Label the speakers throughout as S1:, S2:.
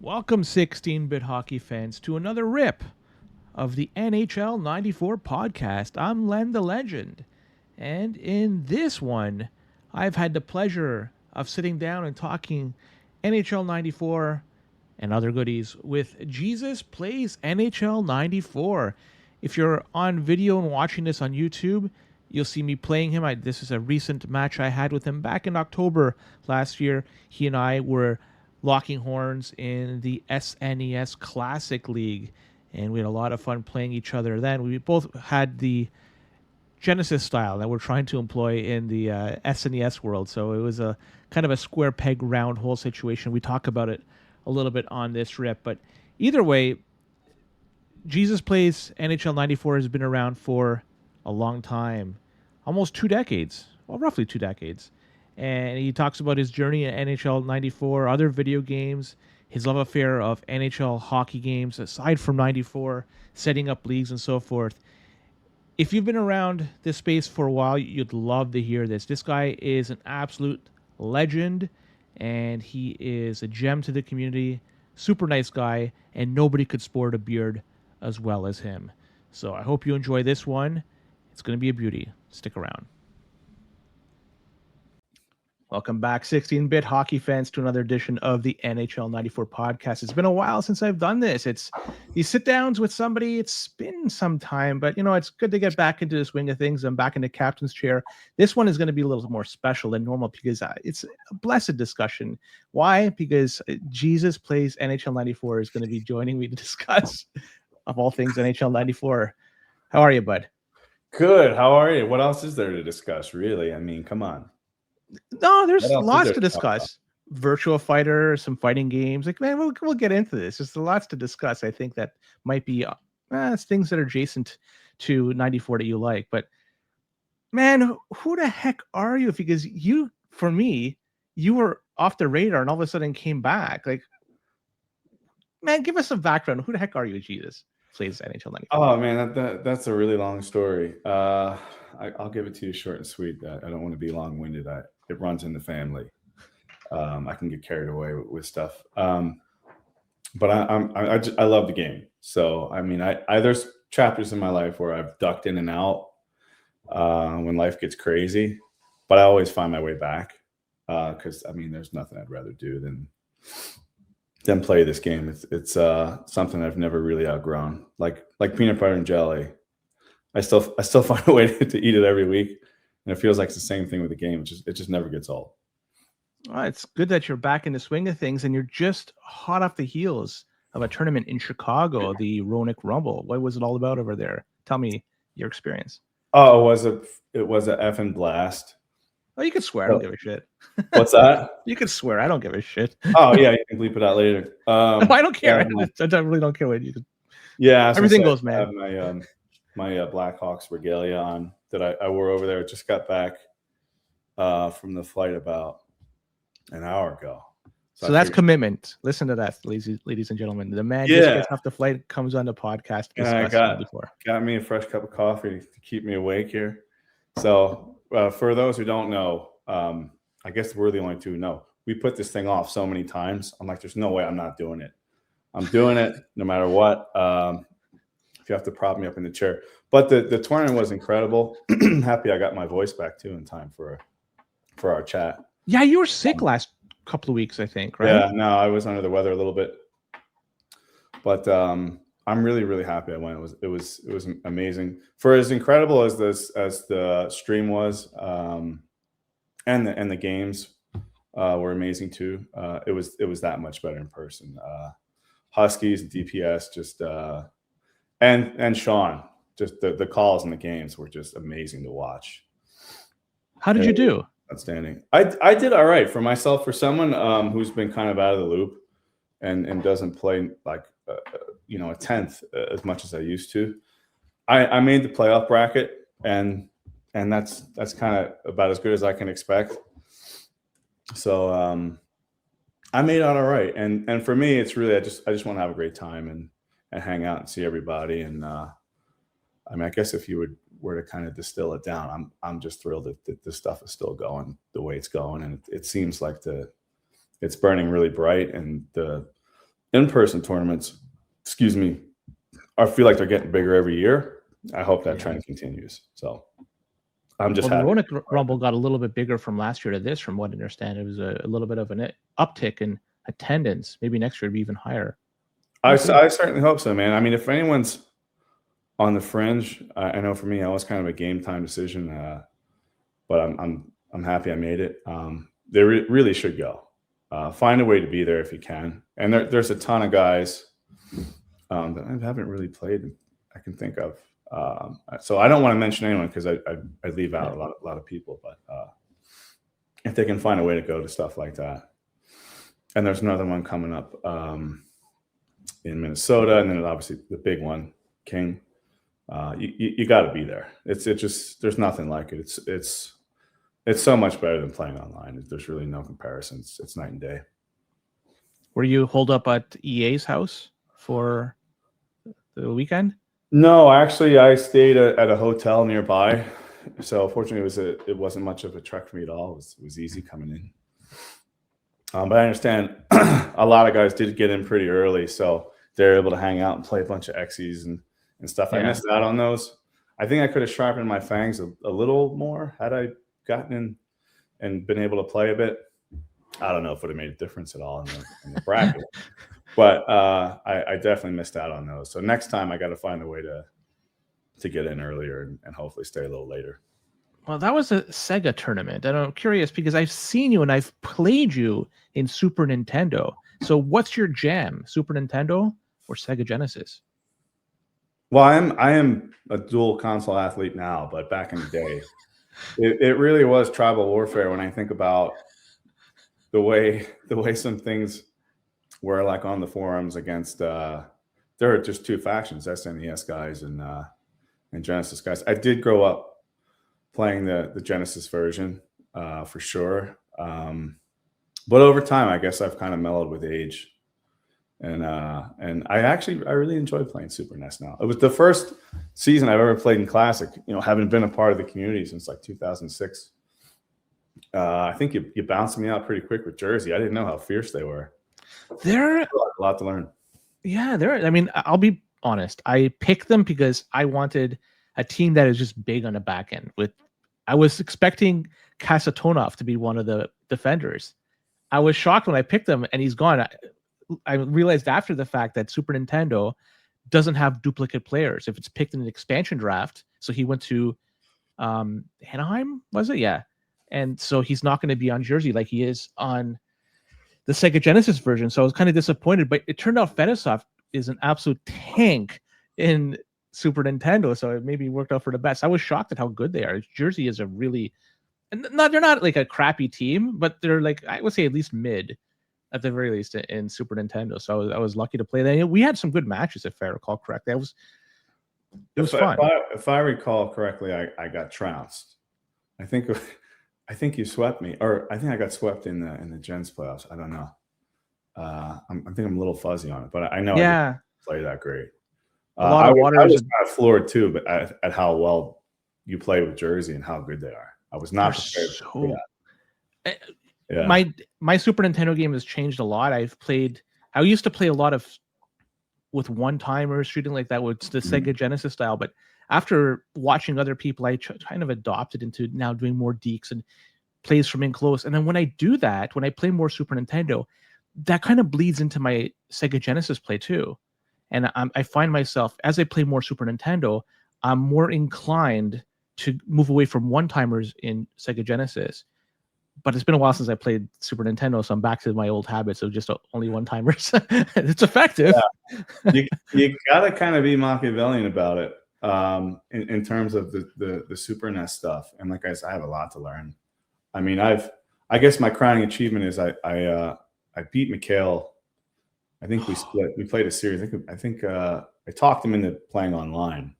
S1: Welcome, 16-bit hockey fans, to another rip of the NHL 94 podcast. I'm Len the Lengend, and in this one, I've had the pleasure of sitting down and talking NHL 94 and other goodies with Jesus Plays NHL 94. If you're on video and watching this on YouTube, you'll see me playing him. This is a recent match I had with him back in October last year. He and I were locking horns in the SNES Classic League, and we had a lot of fun playing each other then. We both had the Genesis style that we're trying to employ in the SNES world, so it was a kind of a square peg round hole situation. We talk about it a little bit on this rip, but either way, Jesus Plays NHL 94 has been around for a long time, almost 2 decades, well, roughly 2 decades. And he talks about his journey at NHL 94, other video games, his love affair of NHL hockey games, aside from 94, setting up leagues and so forth. If you've been around this space for a while, you'd love to hear this. This guy is an absolute legend, and he is a gem to the community, super nice guy, and nobody could sport a beard as well as him. So I hope you enjoy this one. It's going to be a beauty. Stick around. Welcome back, 16-bit hockey fans, to another edition of the NHL 94 podcast. It's been a while since I've done this. It's these sit-downs with somebody. It's been some time, but, it's good to get back into the swing of things. I'm back in the captain's chair. This one is going to be a little more special than normal because it's a blessed discussion. Why? Because Jesus Plays NHL 94 is going to be joining me to discuss, of all things, NHL 94. How are you, bud?
S2: Good. How are you? What else is there to discuss, really? I mean, come on.
S1: No, there's lots to discuss. Virtual Fighter, some fighting games. Like, man, we'll get into this. There's lots to discuss. I think that might be things that are adjacent to 94 that you like. But, man, who the heck are you? Because you, for me, you were off the radar and all of a sudden came back. Like, man, give us some background. Who the heck are you, Jesus? Plays NHL 94.
S2: Oh, man, that's a really long story. I'll give it to you short and sweet. I don't want to be long-winded. It runs in the family. I can get carried away with stuff. But I love the game. So, I mean, there's chapters in my life where I've ducked in and out when life gets crazy, but I always find my way back because, I mean, there's nothing I'd rather do than play this game. It's something I've never really outgrown. Like peanut butter and jelly, I still find a way to eat it every week, and it feels like it's the same thing with the game. It just never gets old.
S1: Well, it's good that you're back in the swing of things, and you're just hot off the heels of a tournament in Chicago, the Roenick Rumble. What was it all about over there? Tell me your experience.
S2: Oh, it was a effing blast.
S1: Oh, you can swear. I don't give a shit.
S2: What's that?
S1: You can swear. I don't give a shit.
S2: Oh, yeah. You can bleep it out later.
S1: I don't care. I really don't care what you can.
S2: Yeah.
S1: Everything goes, man.
S2: I have my Blackhawks regalia on that I wore over there. Just got back from the flight about an hour ago.
S1: So that's commitment. Listen to that, ladies and gentlemen. The man just gets off the flight, comes on the podcast.
S2: Got me a fresh cup of coffee to keep me awake here. So for those who don't know, I guess we're the only two who know. We put this thing off so many times. I'm like, there's no way I'm not doing it. I'm doing it no matter what. If you have to prop me up in the chair. But the tournament was incredible. Happy I got my voice back too in time for our chat.
S1: Yeah, you were sick last couple of weeks, I think, right?
S2: Yeah, no, I was under the weather a little bit. But I'm really, really happy I went. It was amazing. For as incredible as the stream was, and the games were amazing too. It was that much better in person. Huskies and DPS just and Sean, just the calls and the games were just amazing to watch.
S1: How did you do?
S2: Outstanding. I did all right for myself. For someone who's been kind of out of the loop and doesn't play like a tenth as much as I used to. I made the playoff bracket, and that's kind of about as good as I can expect. So I made out all right, and for me, it's really I just want to have a great time and hang out and see everybody. And I mean, I guess if you were to kind of distill it down, I'm just thrilled that this stuff is still going the way it's going, and it seems like it's burning really bright, and the in-person tournaments, excuse me, I feel like they're getting bigger every year. I hope that trend continues. So I'm just
S1: the
S2: happy.
S1: Roenick Rumble got a little bit bigger from last year to this, from what I understand. It was a little bit of an uptick in attendance. Maybe next year it'll be even higher.
S2: I certainly hope so, man. I mean, if anyone's on the fringe, I know for me, it was kind of a game time decision, but I'm happy I made it. They really should go. Find a way to be there if you can. And there's a ton of guys that I haven't really played I can think of. So I don't want to mention anyone because I leave out a lot of people. But if they can find a way to go to stuff like that. And there's another one coming up in Minnesota, and then obviously the big one, King. You got to be there. It's just, there's nothing like it. It's so much better than playing online. There's really no comparison. It's night and day.
S1: Were you holed up at EA's house for the weekend?
S2: No, actually, I stayed at a hotel nearby. So fortunately, it wasn't much of a trek for me at all. It was easy coming in. But I understand a lot of guys did get in pretty early, so they're able to hang out and play a bunch of Xy's and stuff. Yeah. I missed out on those. I think I could have sharpened my fangs a little more had I gotten in and been able to play a bit. I don't know if it would have made a difference at all in the bracket, but I definitely missed out on those. So next time I got to find a way to get in earlier and hopefully stay a little later.
S1: Well, that was a Sega tournament, and I'm curious because I've seen you and I've played you in Super Nintendo. So what's your jam, Super Nintendo or Sega Genesis?
S2: Well, I am a dual console athlete now, but back in the day, it really was tribal warfare when I think about the way some things were like on the forums against there are just two factions, SNES guys and Genesis guys. I did grow up playing the Genesis version for sure. But over time, I guess I've kind of mellowed with age. And I really enjoy playing Super NES now. It was the first season I've ever played in Classic, having been a part of the community since like 2006. I think you bounced me out pretty quick with Jersey. I didn't know how fierce they were.
S1: They're
S2: a lot to learn. Yeah,
S1: I mean, I'll be honest. I picked them because I wanted a team that is just big on the back end. I was expecting Kasatonov to be one of the defenders. I was shocked when I picked him and he's gone. I realized after the fact that Super Nintendo doesn't have duplicate players if it's picked in an expansion draft. So he went to Anaheim, was it? Yeah. And so he's not going to be on Jersey like he is on the Sega Genesis version. So I was kind of disappointed, but it turned out Fedosov is an absolute tank in Super Nintendo. So it maybe worked out for the best. I was shocked at how good they are. Jersey is they're not like a crappy team, but they're like, I would say at least mid at the very least in Super Nintendo. So I was lucky to play that. We had some good matches, if I recall correctly. It was fun.
S2: If I recall correctly, I got trounced. I think you swept me, or I think I got swept in the Gens playoffs. I don't know. I think I'm a little fuzzy on it, but I know I didn't play that great. I was kind of floored too, but at how well you play with Jersey and how good they are. I was not prepared for that.
S1: Yeah. My Super Nintendo game has changed a lot. I used to play a lot with one-timers, shooting like that with the Sega Genesis style, but after watching other people, I kind of adopted into now doing more dekes and plays from in close. And then when I do that, when I play more Super Nintendo, that kind of bleeds into my Sega Genesis play too. And I find myself, as I play more Super Nintendo, I'm more inclined to move away from one-timers in Sega Genesis. But it's been a while since I played Super Nintendo, so I'm back to my old habits of just only one-timers. It's effective.
S2: Yeah. You gotta kind of be Machiavellian about it in terms of the Super NES stuff. And like I said, I have a lot to learn. I mean, I guess my crowning achievement is I beat Mikhail. I think we split. We played a series. I think I talked him into playing online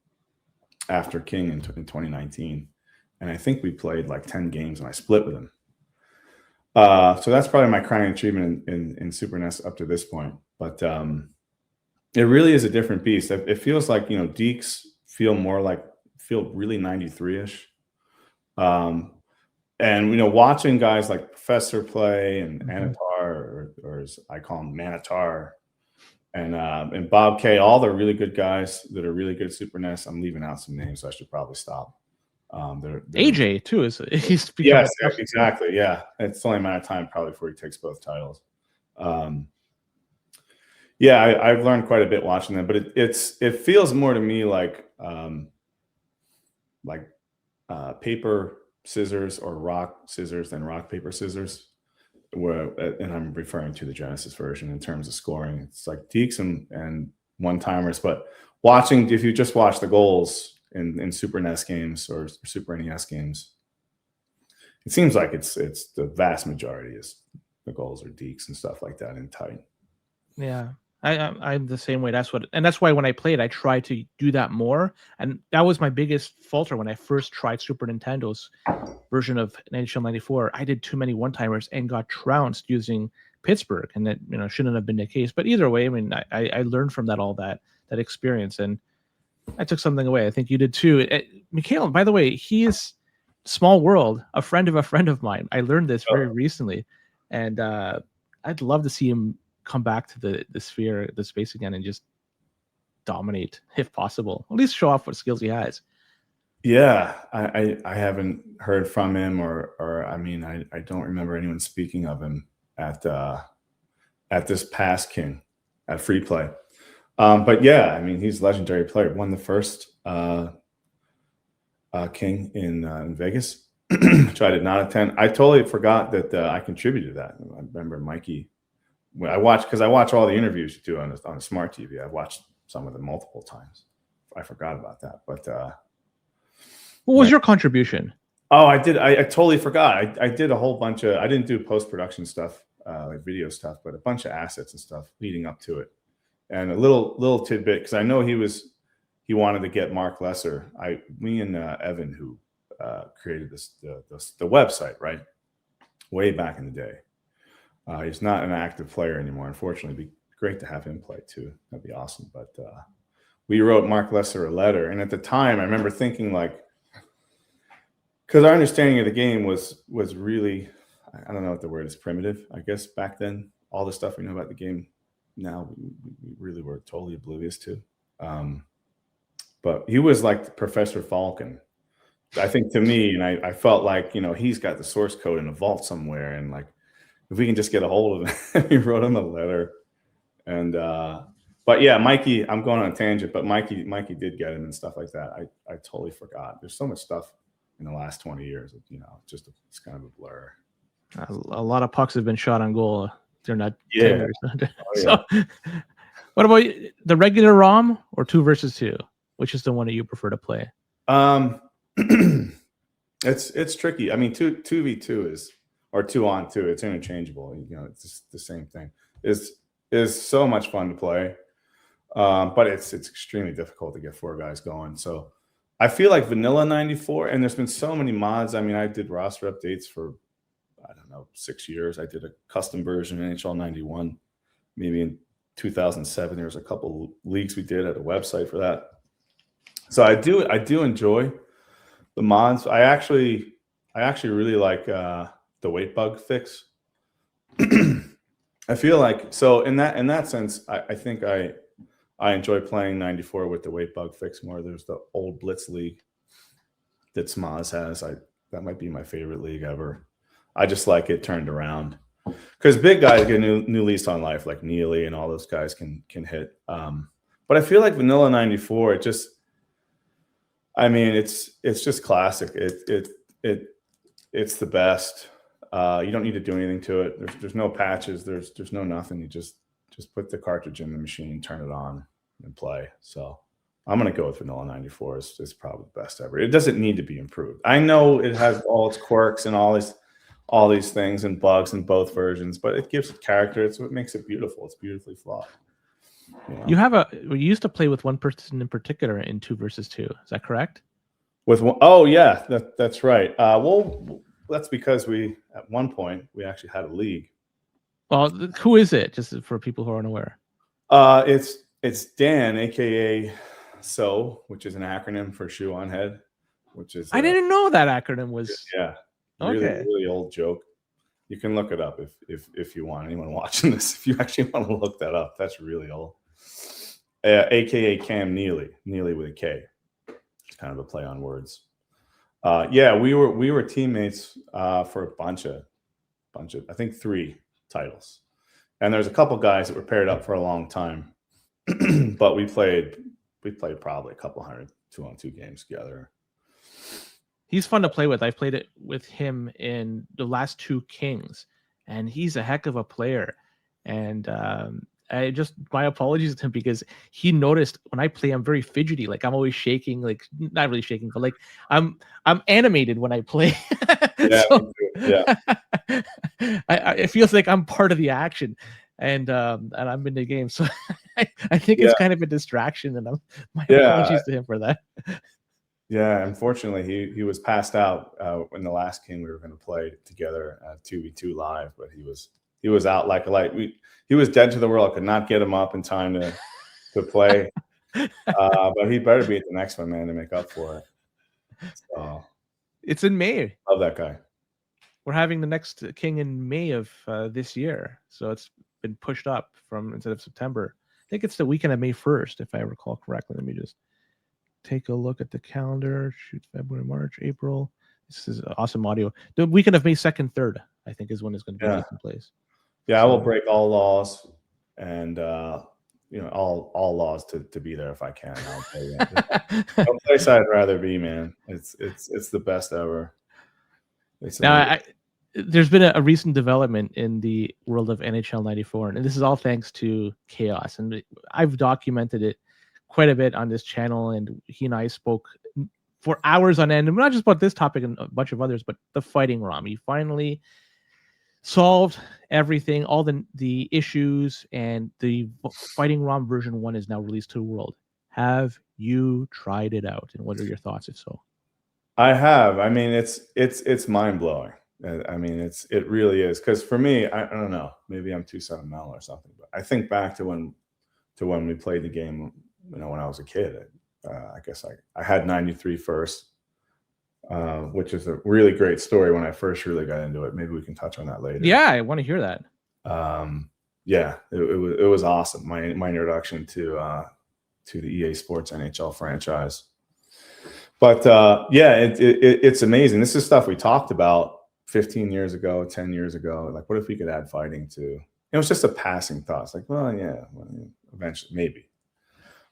S2: after King in 2019, and I think we played like 10 games, and I split with him. So that's probably my crowning achievement in Super NES up to this point. But it really is a different beast. It feels like, Dekes feel really 93-ish. And, watching guys like Professor play and Anatar, or as I call him, Manatar, and Bob K, all the really good guys that are really good at Super NES. I'm leaving out some names, so I should probably stop. They're
S1: AJ too he's become
S2: yes, exactly. Yeah, it's only a matter of time probably before he takes both titles. Yeah, I've learned quite a bit watching them, but it feels more to me like paper scissors or rock scissors than rock paper scissors. And I'm referring to the Genesis version in terms of scoring. It's like Dekes and one-timers, but if you just watch the goals in Super NES games or Super NES games, it seems like it's the vast majority is the goals are Dekes and stuff like that in tight.
S1: Yeah. I'm the same way. That's why when I played, I tried to do that more, and that was my biggest falter when I first tried Super Nintendo's version of NHL 94. I did too many one-timers and got trounced using Pittsburgh, and that shouldn't have been the case. But either way, I mean, I learned from all that experience, and I took something away. I think you did too. Mikhail, by the way, he is small world, a friend of mine. I learned this very recently, and I'd love to see him come back to the sphere, the space again, and just dominate if possible. At least show off what skills he has.
S2: Yeah, I haven't heard from him, or I mean, I don't remember anyone speaking of him at this past King at Free Play. But yeah, I mean, he's a legendary player. Won the first King in Vegas, which I did not attend. I totally forgot that I contributed to that. I remember Mikey. When I watch all the interviews you do on a smart TV. I've watched some of them multiple times. I forgot about that. But
S1: what was your contribution?
S2: Oh, I did. I totally forgot. I did a whole bunch of. I didn't do post-production stuff, like video stuff, but a bunch of assets and stuff leading up to it, and a little tidbit because I know he wanted to get Mark Lesser. Me and Evan, who created the website, right, way back in the day. He's not an active player anymore. Unfortunately, it'd be great to have him play too. That'd be awesome. But we wrote Mark Lesser a letter, and at the time, I remember thinking like, because our understanding of the game was really, I don't know what the word is, primitive. I guess back then, all the stuff we know about the game now, we really were totally oblivious to. But he was like Professor Falcon, I think, to me, and I felt like he's got the source code in a vault somewhere, and like, if we can just get a hold of him. We wrote him a letter. And but yeah, Mikey, I'm going on a tangent, but Mikey did get him and stuff like that. I totally forgot. There's so much stuff in the last 20 years, it's kind of a blur.
S1: A lot of pucks have been shot on goal. They're not.
S2: Yeah.
S1: So, what about the regular ROM or 2 versus 2? Which is the one that you prefer to play?
S2: It's tricky. I mean, 2v2 is, or 2-on-2. It's interchangeable. It's just the same thing. Is so much fun to play, but it's extremely difficult to get 4 guys going. So I feel like Vanilla 94, and there's been so many mods. I mean, I did roster updates for, I don't know, 6 years. I did a custom version of NHL 91. Maybe in 2007, there was a couple leagues we did at a website for that. So I do enjoy the mods. I actually really like the weight bug fix. I feel like, so in that sense, I think I enjoy playing 94 with the weight bug fix more. There's the old Blitz League that Smaz has. That might be my favorite league ever. I just like it turned around because big guys get new lease on life, like Neely and all those guys can hit. But I feel like Vanilla 94, it's just classic. It's the best. You don't need to do anything to it. There's no patches. There's no nothing. You just put the cartridge in the machine, turn it on, and play. So I'm gonna go with Vanilla 94. It's probably the best ever. It doesn't need to be improved. I know it has all its quirks and all these things and bugs in both versions, but it gives it character. It's what makes it beautiful. It's beautifully flawed.
S1: You used to play with one person in particular in 2 versus 2. Is that correct?
S2: With one, oh yeah, that's right. Well, that's because at one point we actually had a league.
S1: Well, who is it? Just for people who aren't aware.
S2: It's Dan, aka SO, which is an acronym for Shoe on Head, which is
S1: I didn't know that acronym was.
S2: Yeah.
S1: Okay.
S2: Really old joke. You can look it up if you want. Anyone watching this, if you actually want to look that up, that's really old. aka Cam Neely with a K. It's kind of a play on words. Yeah, we were teammates for a bunch of I think 3 titles, and there's a couple guys that were paired up for a long time, but we played probably a couple hundred 2-on-2 games together.
S1: He's fun to play with. I've played it with him in the last 2 Kings, and he's a heck of a player. And my apologies to him, because he noticed when I play, I'm very fidgety. Like, I'm always shaking, like not really shaking, but like I'm animated when I play.
S2: Yeah,
S1: So,
S2: yeah.
S1: it feels like I'm part of the action, and I'm in the game. So I think it's kind of a distraction, and my apologies to him for that.
S2: Yeah, unfortunately, he was passed out in the last game we were going to play together at 2v2 live, but he was out like a light. He was dead to the world. Could not get him up in time to play, but he better be at the next one, man, to make up for it. So,
S1: it's in May.
S2: Love that guy.
S1: We're having the next King in May of this year, so it's been pushed up from instead of September. I think it's the weekend of May 1st, if I recall correctly. Let me just take a look at the calendar. Shoot, February, March, April. This is awesome audio. The weekend of May 2nd, 3rd, I think, is when it's going to be taking place.
S2: Yeah, so I will break all laws and all laws to be there if I can. I'll play that. No place I'd rather be, man. It's the best ever.
S1: Now, there's been a recent development in the world of NHL 94, and this is all thanks to Chaos. And I've documented it quite a bit on this channel, and he and I spoke for hours on end, and not just about this topic and a bunch of others, but the fighting ROM. He finally solved everything, all the issues, and the fighting ROM version 1 is now released to the world. Have you tried it out, and what are your thoughts, if so?
S2: I have. I mean, it's mind blowing. I mean, it really is, because for me, I don't know, maybe I'm too sentimental or something, but I think back to when we played the game, when I was a kid. I guess I had 93 first, which is a really great story when I first really got into it. Maybe we can touch on that later.
S1: Yeah, I want to hear that.
S2: Yeah, it was awesome. My introduction to the EA Sports NHL franchise. But yeah, it's amazing. This is stuff we talked about 15 years ago, 10 years ago. Like, what if we could add fighting to? It was just a passing thought. It's like, well, yeah, eventually, maybe.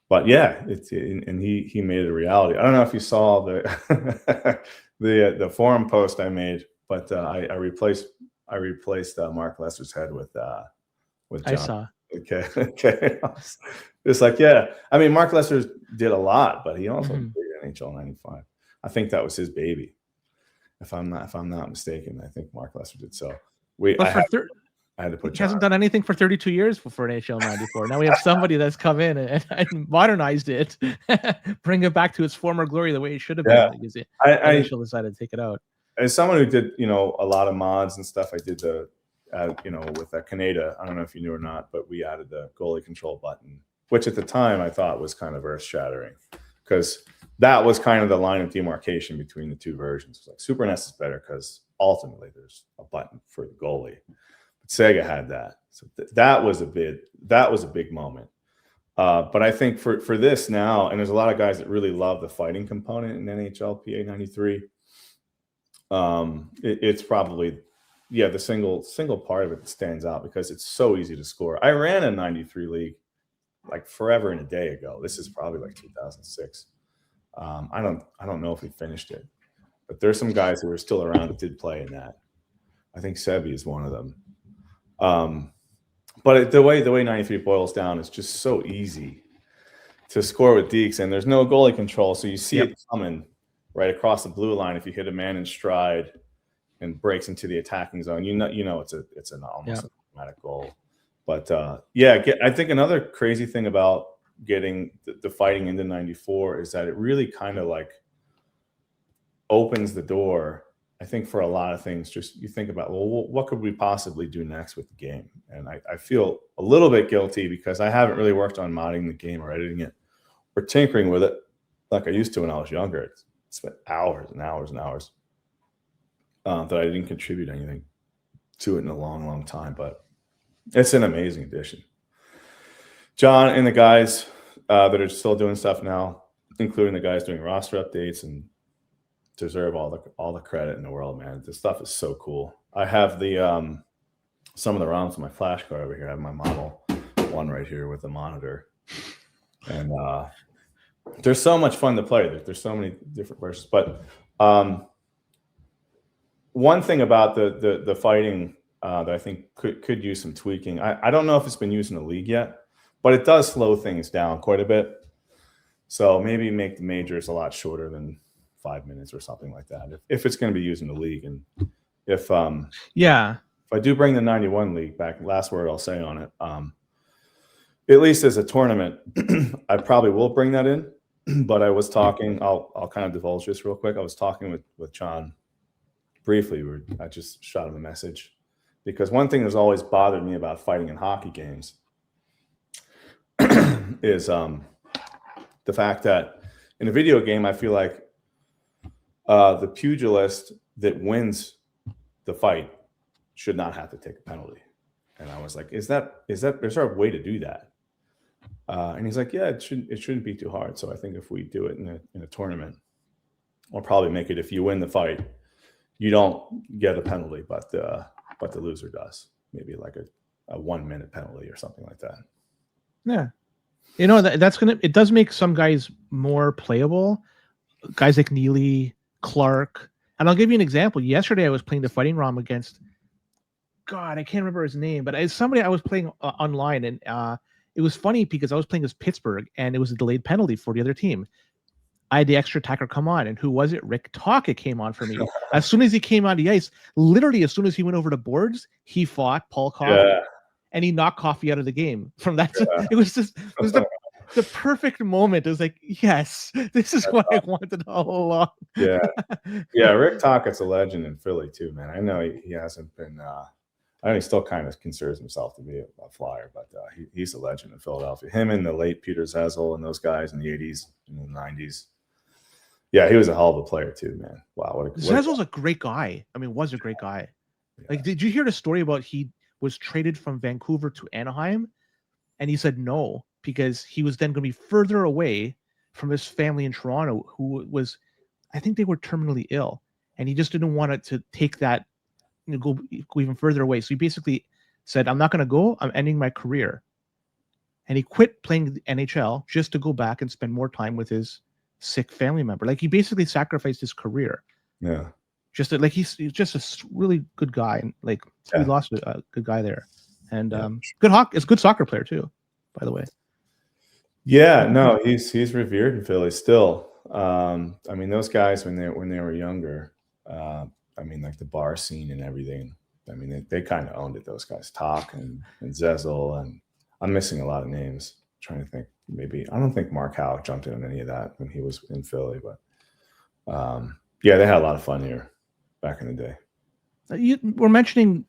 S2: But yeah, and he made it a reality. I don't know if you saw the the forum post I made, but I replaced Mark Lesser's head with John.
S1: I saw.
S2: Okay. It's like, yeah. I mean, Mark Lesser did a lot, but he also did NHL 95. I think that was his baby, if I'm not mistaken. I think Mark Lesser did. So I had to put.
S1: He hasn't done anything for 32 years for NHL 94. Now we have somebody that's come in and modernized it, bring it back to its former glory the way it should have been. Because NHL decided to take it out.
S2: As someone who did, a lot of mods and stuff, I did the, with Canada. I don't know if you knew or not, but we added the goalie control button, which at the time I thought was kind of earth shattering, because that was kind of the line of demarcation between the two versions. It's like Super NES is better because ultimately there's a button for the goalie. But Sega had that. So that was a big moment. But I think for this now, and there's a lot of guys that really love the fighting component in NHLPA 93. It's probably, the single part of it that stands out because it's so easy to score. I ran a 93 league like forever and a day ago. This is probably like 2006. I don't know if we finished it, but there's some guys who are still around that did play in that. I think Sebi is one of them. But the way 93 boils down is just so easy to score with Dekes, and there's no goalie control, so you see it coming right across the blue line. If you hit a man in stride and breaks into the attacking zone, it's an almost automatic goal. But I think another crazy thing about getting the fighting into 94 is that it really kind of like opens the door, I think, for a lot of things. Just you think about, well, what could we possibly do next with the game? And I feel a little bit guilty because I haven't really worked on modding the game or editing it or tinkering with it like I used to when I was younger. I spent hours and hours and hours that I didn't contribute anything to it in a long, long time. But it's an amazing addition. John and the guys that are still doing stuff now, including the guys doing roster updates, and deserve all the credit in the world, man. This stuff is so cool. I have the some of the ROMs on my flash card over here. I have my Model 1 right here with the monitor, and there's so much fun to play. There's so many different versions, but one thing about the fighting that I think could use some tweaking. I don't know if it's been used in the league yet, but it does slow things down quite a bit. So maybe make the majors a lot shorter than 5 minutes or something like that, if it's going to be used in the league. And if I do bring the 91 league back, last word I'll say on it, at least as a tournament, I probably will bring that in. But I was talking, I'll kind of divulge this real quick. I was talking with John briefly. I just shot him a message, because one thing that's always bothered me about fighting in hockey games is the fact that in a video game, I feel like the pugilist that wins the fight should not have to take a penalty. And I was like, is there a way to do that? And he's like, yeah, it shouldn't be too hard. So I think if we do it in a tournament, we'll probably make it, if you win the fight, you don't get a penalty, but the loser does. Maybe like a 1 minute penalty or something like that.
S1: Yeah. You know, it does make some guys more playable. Guys like Neely, Clark. And I'll give you an example. Yesterday I was playing the fighting ROM against, God, I can't remember his name, but it's somebody I was playing online, and it was funny because I was playing as Pittsburgh, and it was a delayed penalty for the other team. I had the extra attacker come on, and who was it? Rick Tocchet came on for me. As soon as he came on the ice, literally as soon as he went over the boards, he fought Paul Coffey, and he knocked Coffey out of the game. From that, it was the perfect moment. It was like, yes, this is what I wanted all along.
S2: Yeah. Rick Tocchet's a legend in Philly too, man. I know he hasn't been. I know he still kind of considers himself to be a flyer, but he's a legend in Philadelphia. Him and the late Peter Zezel and those guys in the 80s and the 90s. Yeah, he was a hell of a player too, man. Wow.
S1: Zezel's a great guy. I mean, was a great guy. Yeah. Like, did you hear the story about he was traded from Vancouver to Anaheim? And he said no, because he was then going to be further away from his family in Toronto, who was, I think they were terminally ill. And he just didn't want it to take that, go even further away. So he basically said, I'm not going to go. I'm ending my career. And he quit playing the NHL just to go back and spend more time with his sick family member. Like, he basically sacrificed his career.
S2: Yeah.
S1: He's just a really good guy. And we lost a good guy there. And it's a good soccer player too, by the way.
S2: Yeah, no, he's revered in Philly still. I mean, those guys when they were younger, I mean, like the bar scene and everything. I mean, they kind of owned it. Those guys, Talk and Zezel, and I'm missing a lot of names. I'm trying to think. Maybe I don't think Mark Howe jumped in on any of that when he was in Philly, but they had a lot of fun here back in the day.
S1: You were mentioning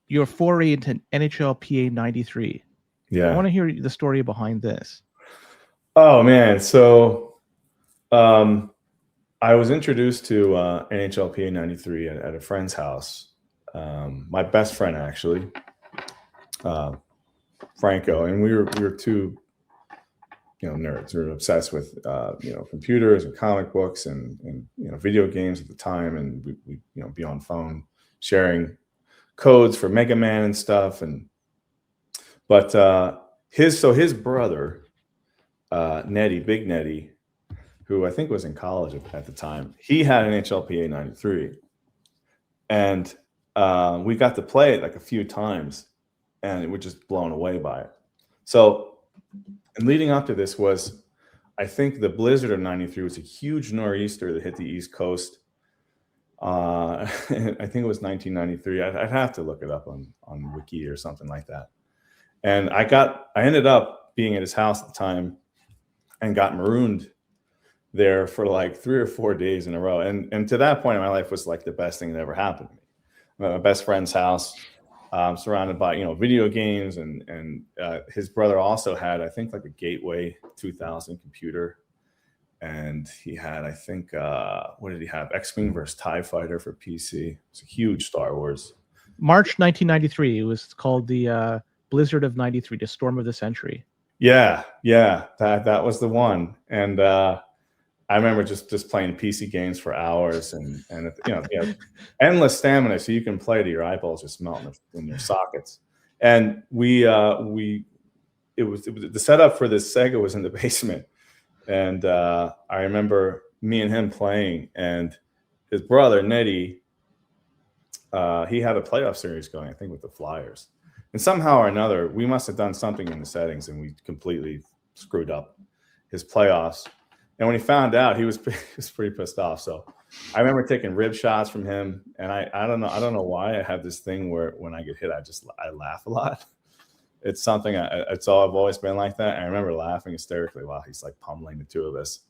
S1: your foray into NHLPA 93.
S2: Yeah,
S1: I want to hear the story behind this.
S2: Oh man, so I was introduced to NHLPA 93 at a friend's house. My best friend, actually, Franco, and we were two, nerds. We were obsessed with computers and comic books and video games at the time, and we be on phone sharing codes for Mega Man and stuff. But his brother, Nettie, Big Nettie, who I think was in college at the time, he had an NHLPA 93, and we got to play it like a few times, and we're just blown away by it. So, and leading up to this was, I think the blizzard of 93 was a huge nor'easter that hit the East Coast. I think it was 1993. I'd have to look it up on Wiki or something like that. And I ended up being at his house at the time and got marooned there for like 3 or 4 days in a row. And to that point in my life was like the best thing that ever happened to me. My best friend's house, surrounded by, video games, and his brother also had, I think, like a Gateway 2000 computer. And he had, I think, what did he have? X-Wing versus TIE Fighter for PC. It's a huge Star Wars.
S1: March 1993. It was called the Blizzard of 93, the Storm of the Century.
S2: Yeah, that was the one. And I remember just playing PC games for hours and endless stamina, so you can play to your eyeballs just melting in your sockets. And it was the setup for this Sega was in the basement, and I remember me and him playing, and his brother Neely, he had a playoff series going, I think, with the Flyers, and somehow or another we must have done something in the settings, and we completely screwed up his playoffs. And when he found out, he was pretty pissed off. So I remember taking rib shots from him, and I don't know why I have this thing where when I get hit, I laugh a lot. It's something it's all I've always been like that. I remember laughing hysterically while he's like pummeling the two of us.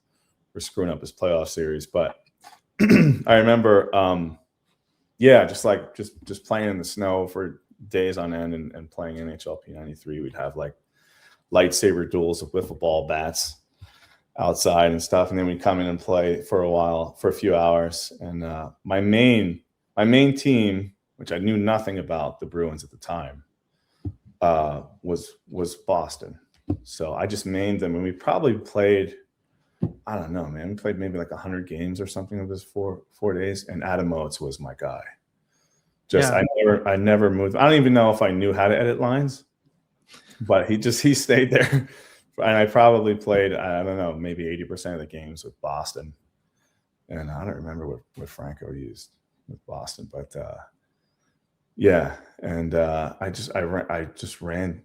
S2: We're screwing up his playoff series, but I remember, just playing in the snow for days on end and playing NHLPA 93. We'd have like lightsaber duels with wiffle ball bats outside and stuff, and then we'd come in and play for a few hours. And my main team, which I knew nothing about, the Bruins at the time, was Boston. So I just mained them, and we probably played, I don't know, man, we played maybe like 100 games or something of this 4 days, and Adam Oates was my guy. I never moved. I don't even know if I knew how to edit lines, but he stayed there. And I probably played, I don't know, maybe 80% of the games with Boston. And I don't remember what Franco used with Boston, but yeah. And I just ran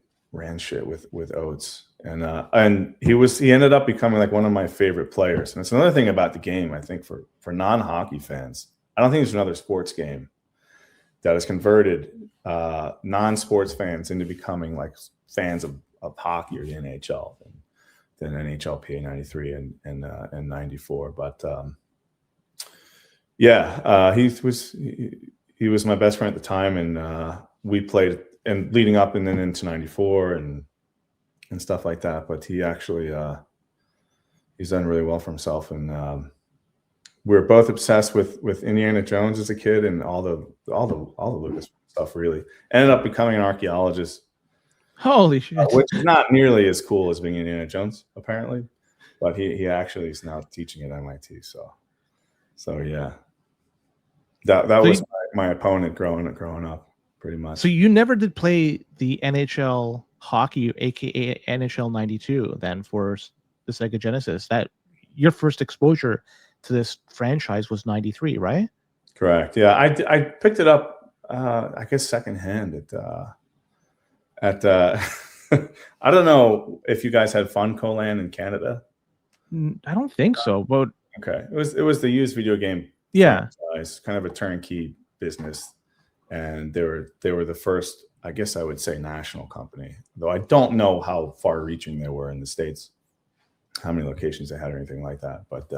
S2: shit with Oates. And he ended up becoming like one of my favorite players. And it's another thing about the game, I think, for non-hockey fans. I don't think there's another sports game that has converted non-sports fans into becoming like fans of hockey or the NHL than NHLPA 93 and 94. But he was my best friend at the time, and we played and leading up and then into 94 and stuff like that. But he actually he's done really well for himself, and we were both obsessed with Indiana Jones as a kid and all the Lucas stuff. Really ended up becoming an archaeologist.
S1: Holy shit!
S2: Which is not nearly as cool as being Indiana Jones, apparently, but he actually is now teaching at MIT. So yeah, that was my opponent growing up, pretty much.
S1: So you never did play the NHL hockey, aka NHL 92, then for the Sega Genesis. That your first exposure to this franchise was 93, right?
S2: Correct. Yeah, I picked it up, I guess secondhand at I don't know if you guys had Funcoland in Canada.
S1: I don't think so, but
S2: okay, it was the used video game.
S1: Yeah,
S2: franchise, kind of a turnkey business, and they were the first, I guess I would say, national company. Though I don't know how far-reaching they were in the States, how many locations they had or anything like that. But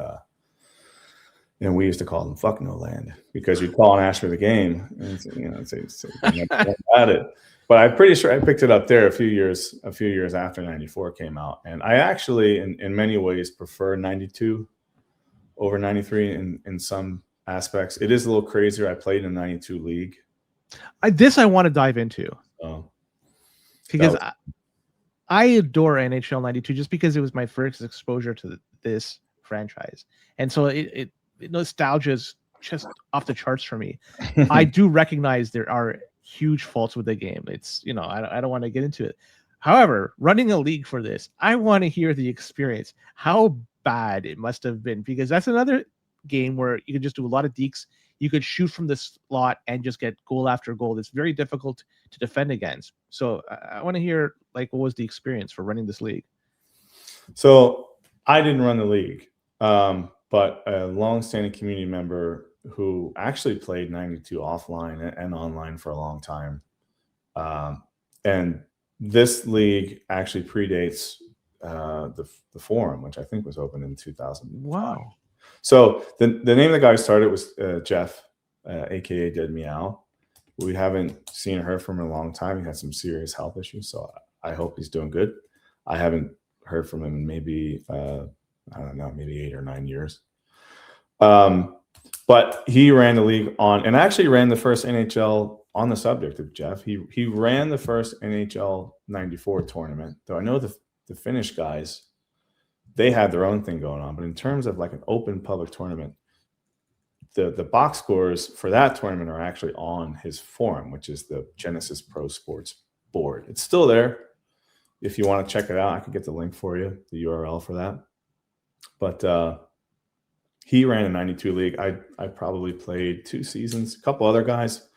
S2: and we used to call them "fuck no land" because you'd call and ask for the game, and say about it. But I'm pretty sure I picked it up there a few years after 94 came out. And I actually, in many ways, prefer 92 over 93 in some aspects. It is a little crazier. I played in the 92 league.
S1: I want to dive into. Because I adore NHL 92 just because it was my first exposure to this franchise. And so it nostalgia is just off the charts for me. I do recognize there are huge faults with the game. It's, I don't want to get into it. However, running a league for this, I want to hear the experience, how bad it must have been, because that's another game where you can just do a lot of dekes. You could shoot from the slot and just get goal after goal. It's very difficult to defend against. So I want to hear, like, what was the experience for running this league?
S2: So I didn't run the league, but a long-standing community member who actually played 92 offline and online for a long time. And this league actually predates the forum, which I think was opened in 2000.
S1: Wow.
S2: So the name of the guy who started was Jeff, aka Dead Meow. We haven't seen or heard from him in a long time. He had some serious health issues, so I hope he's doing good. I haven't heard from him in maybe I don't know, maybe 8 or 9 years. But he ran the league and actually ran the first NHL on the subject of Jeff. He ran the first NHL 94 tournament, though I know the Finnish guys, they had their own thing going on. But in terms of like an open public tournament, the box scores for that tournament are actually on his forum, which is the Genesis Pro Sports board. It's still there. If you want to check it out, I could get the link for you, the URL for that. But he ran a 92 league. I probably played 2 seasons. A couple other guys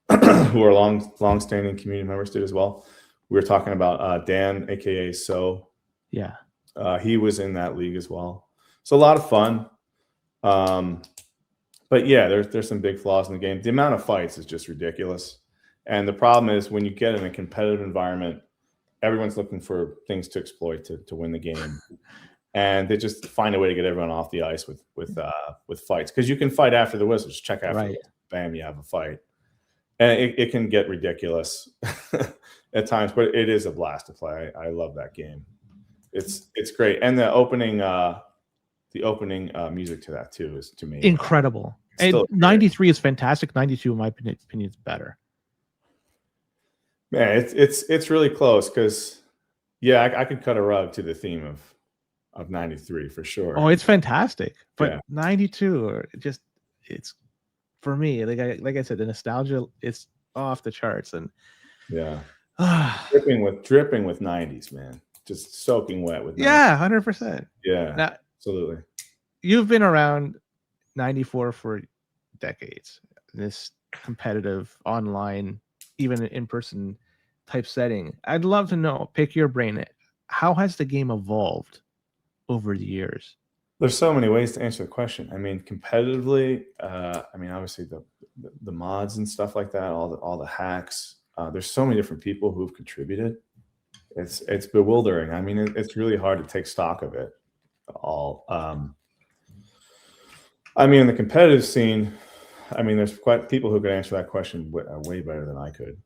S2: who are long-standing community members did as well. We were talking about Dan, aka So.
S1: Yeah.
S2: He was in that league as well. So a lot of fun. But yeah, there's some big flaws in the game. The amount of fights is just ridiculous. And the problem is when you get in a competitive environment, everyone's looking for things to exploit to win the game. And they just find a way to get everyone off the ice with fights. Because you can fight after the whistle. Just check after the whistle. Bam, you have a fight. And it can get ridiculous at times, but it is a blast to play. I love that game. It's great. And the opening music to that too is, to me,
S1: incredible. And 93 is fantastic. 92, in my opinion, is better.
S2: Man, it's really close because, yeah, I could cut a rug to the theme of 93 for sure.
S1: Oh, it's fantastic. But yeah. 92, it's for me, like I said, the nostalgia is off the charts. And
S2: yeah, dripping with 90s, man. Just soaking wet with 90s.
S1: Yeah, 100%.
S2: Yeah, now, absolutely.
S1: You've been around 94 for decades. This competitive online, even in-person type setting. I'd love to know, pick your brain, how has the game evolved over the years?
S2: There's so many ways to answer the question. I mean, competitively, obviously the mods and stuff like that, all the hacks. There's so many different people who've contributed. It's bewildering. I mean, it's really hard to take stock of it all. In the competitive scene, there's quite people who could answer that question way better than I could,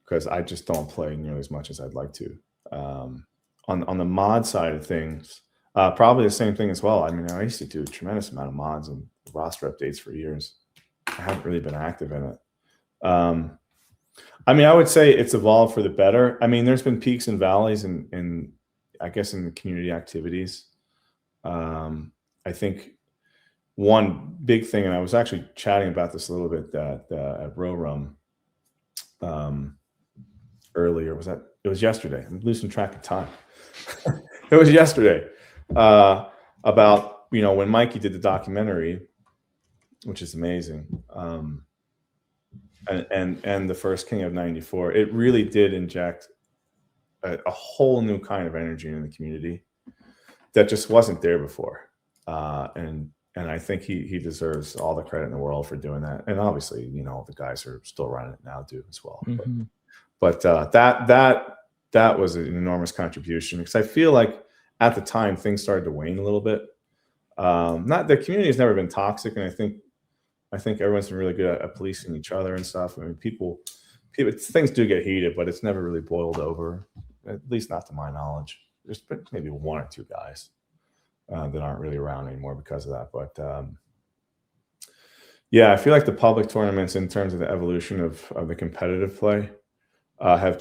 S2: because I just don't play nearly as much as I'd like to. On the mod side of things, probably the same thing as well. I used to do a tremendous amount of mods and roster updates for years. I haven't really been active in it. I would say it's evolved for the better. There's been peaks and valleys in I guess in the community activities. I think one big thing, and I was actually chatting about this a little bit at Rorum earlier. It was yesterday. I'm losing track of time. It was yesterday about when Mikey did the documentary, which is amazing. And the first King of 94, it really did inject a whole new kind of energy in the community that just wasn't there before. And I think he deserves all the credit in the world for doing that. And obviously, the guys are still running it now too as well. Mm-hmm. But that was an enormous contribution, because I feel like at the time things started to wane a little bit. The community has never been toxic, and I think everyone's been really good at policing each other and stuff. People, things do get heated, but it's never really boiled over, at least not to my knowledge. There's been maybe 1 or 2 guys that aren't really around anymore because of that. But yeah, I feel like the public tournaments, in terms of the evolution of the competitive play, have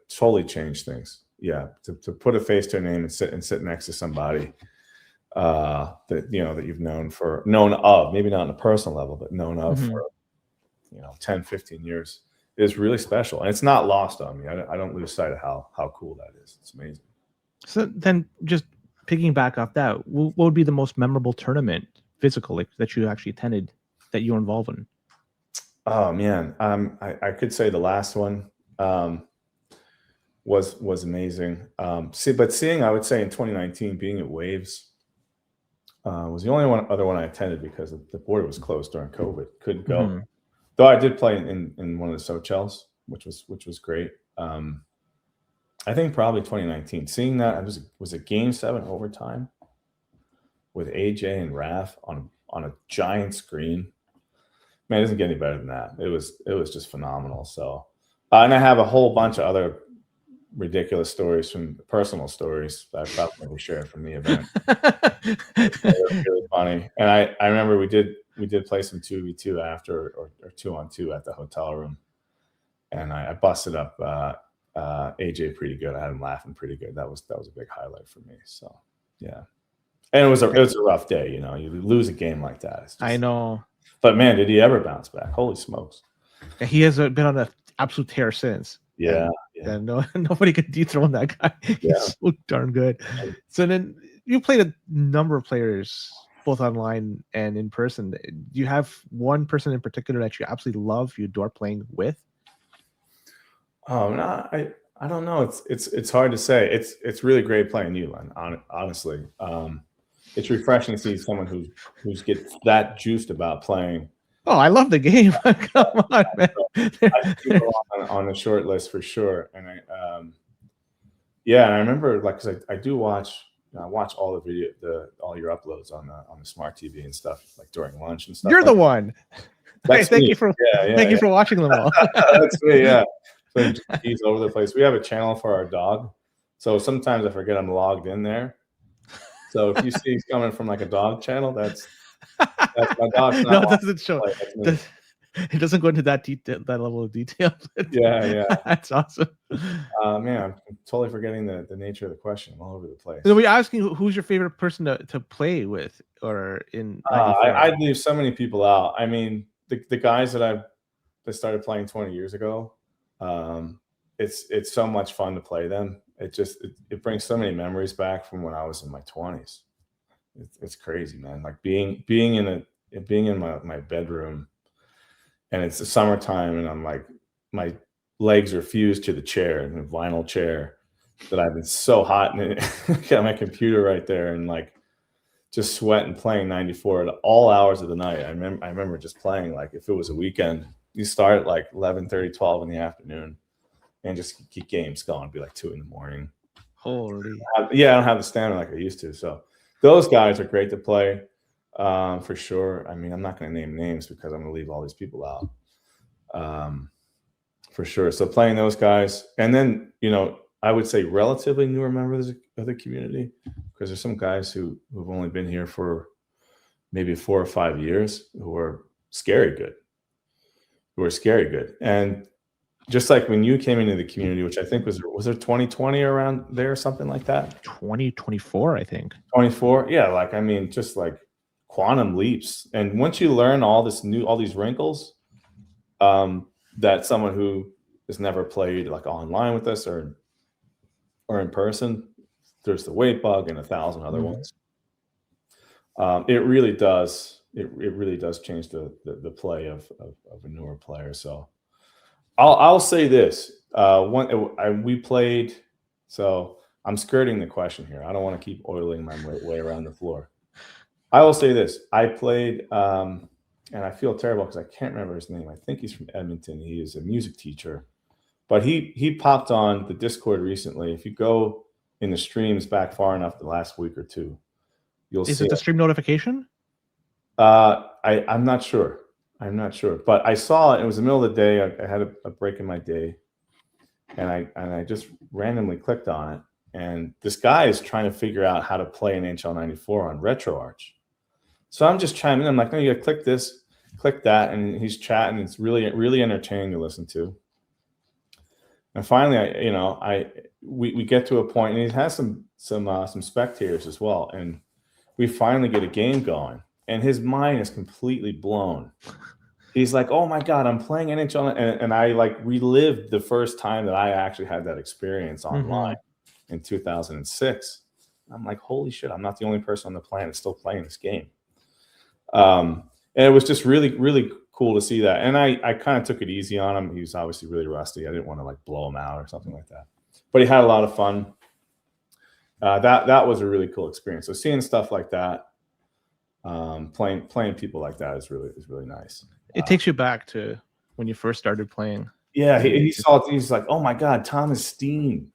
S2: totally changed things. Yeah, to put a face to a name and sit next to somebody that you've known of, maybe not on a personal level, but known of for 10, 15 years is really special. And it's not lost on me. I don't lose sight of how cool that is. It's amazing.
S1: So then, just picking back off that, what would be the most memorable tournament physical that you actually attended that you were involved in?
S2: Oh man, I could say the last one was amazing. But seeing, I would say in 2019, being at Waves was the only other one I attended, because the border was closed during COVID. Couldn't go. Mm-hmm. Though I did play in one of the Sochels, which was great. I think probably 2019. Seeing that, was a Game 7 overtime with AJ and Raph on a giant screen. Man, it doesn't get any better than that. It was just phenomenal. So, and I have a whole bunch of other ridiculous stories, personal stories that I probably shared from the event. They're really funny. And I remember we did play some 2v2 after, or 2-on-2 at the hotel room, and I busted up AJ pretty good. I had him laughing pretty good. That was a big highlight for me. So yeah, and it was a rough day. You know, you lose a game like that. It's just,
S1: I know.
S2: But man, did he ever bounce back? Holy smokes!
S1: He has been on an absolute tear since.
S2: Yeah,
S1: and nobody could dethrone that guy. He's so darn good. So then you played a number of players, both online and in person. Do you have one person in particular that you absolutely love, you adore playing with?
S2: Oh no, I don't know. It's hard to say. It's really great playing you, Len. Honestly, it's refreshing to see someone who's gets that juiced about playing.
S1: Oh, I love the game. Come on, man.
S2: I do go on the short list for sure, and and I remember like because I do watch. I watch all the video, all your uploads on the smart TV and stuff, like during lunch and stuff.
S1: You're the one.
S2: Thank
S1: you for you for watching them all.
S2: That's me. Yeah, so he's over the place. We have a channel for our dog, so sometimes I forget I'm logged in there. So if you see he's coming from like a dog channel, that's my dog.
S1: No, it doesn't show. It doesn't go into that level of detail.
S2: Yeah.
S1: That's awesome.
S2: Man, I'm totally forgetting the nature of the question. I'm all over the place.
S1: So we're asking who's your favorite person to play with, or in.
S2: I'd leave so many people out. I mean, the guys that started playing 20 years ago. It's so much fun to play them. It brings so many memories back from when I was in my 20s. It's crazy, man. Like being in my bedroom, and it's the summertime, and I'm like, my legs are fused to the chair, and the vinyl chair that I've been so hot, and got my computer right there, and like just sweating playing 94 at all hours of the night. I remember just playing, like if it was a weekend, you start at like 11:30, 12 in the afternoon, and just keep games going. It'd be like 2 a.m.
S1: Holy.
S2: I don't have the stamina like I used to. So those guys are great to play. For sure. I mean, I'm not going to name names because I'm going to leave all these people out. For sure. So playing those guys, and then I would say relatively newer members of the community, because there's some guys who've only been here for maybe 4 or 5 years who are scary good. And just like when you came into the community, which I think was there 2020 around there or something like that?
S1: 2024, I think.
S2: 24, yeah. Like I mean, just like quantum leaps. And once you learn all these wrinkles, that someone who has never played like online with us or in person, there's the weight bug and 1,000 other ones. It really does. It really does change the play of a newer player. So I'll say this. We played. So I'm skirting the question here. I don't want to keep oiling my way around the floor. I will say this. I played, and I feel terrible because I can't remember his name. I think he's from Edmonton. He is a music teacher, but he popped on the Discord recently. If you go in the streams back far enough, the last week or two, you'll see.
S1: Is it the stream notification?
S2: I'm not sure. But I saw it. It was the middle of the day. I had a break in my day, and I just randomly clicked on it. And this guy is trying to figure out how to play an NHL 94 on RetroArch. So I'm just chiming in. I'm like, no, you got to click this, click that, and he's chatting. It's really, really entertaining to listen to. And finally, we get to a point, and he has some spectators as well, and we finally get a game going, and his mind is completely blown. He's like, "Oh my God, I'm playing NHL," and I like relived the first time that I actually had that experience online in 2006. I'm like, "Holy shit! I'm not the only person on the planet still playing this game." And it was just really, really cool to see that. And I kind of took it easy on him. He was obviously really rusty. I didn't want to like blow him out or something like that. But he had a lot of fun. That was a really cool experience. So seeing stuff like that, playing people like that is really nice.
S1: It takes you back to when you first started playing.
S2: Yeah, he saw it. He's like, "Oh my God, Thomas Steen!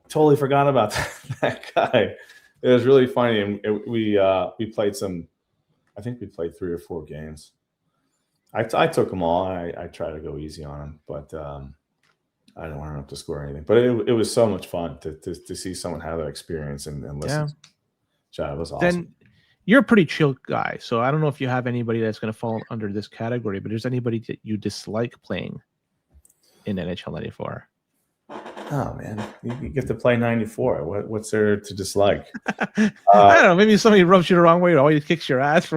S2: Totally forgot about that guy." It was really funny, and we played some. I think we played 3 or 4 games. I took them all. I tried to go easy on them, but I didn't want him to score anything. But it was so much fun to see someone have that experience and listen. Yeah. It was awesome.
S1: Then you're a pretty chill guy, so I don't know if you have anybody that's going to fall under this category, but is anybody that you dislike playing in NHL 94?
S2: Oh man, you get to play 94. What's there to dislike?
S1: I don't know. Maybe somebody rubs you the wrong way or always kicks your ass. I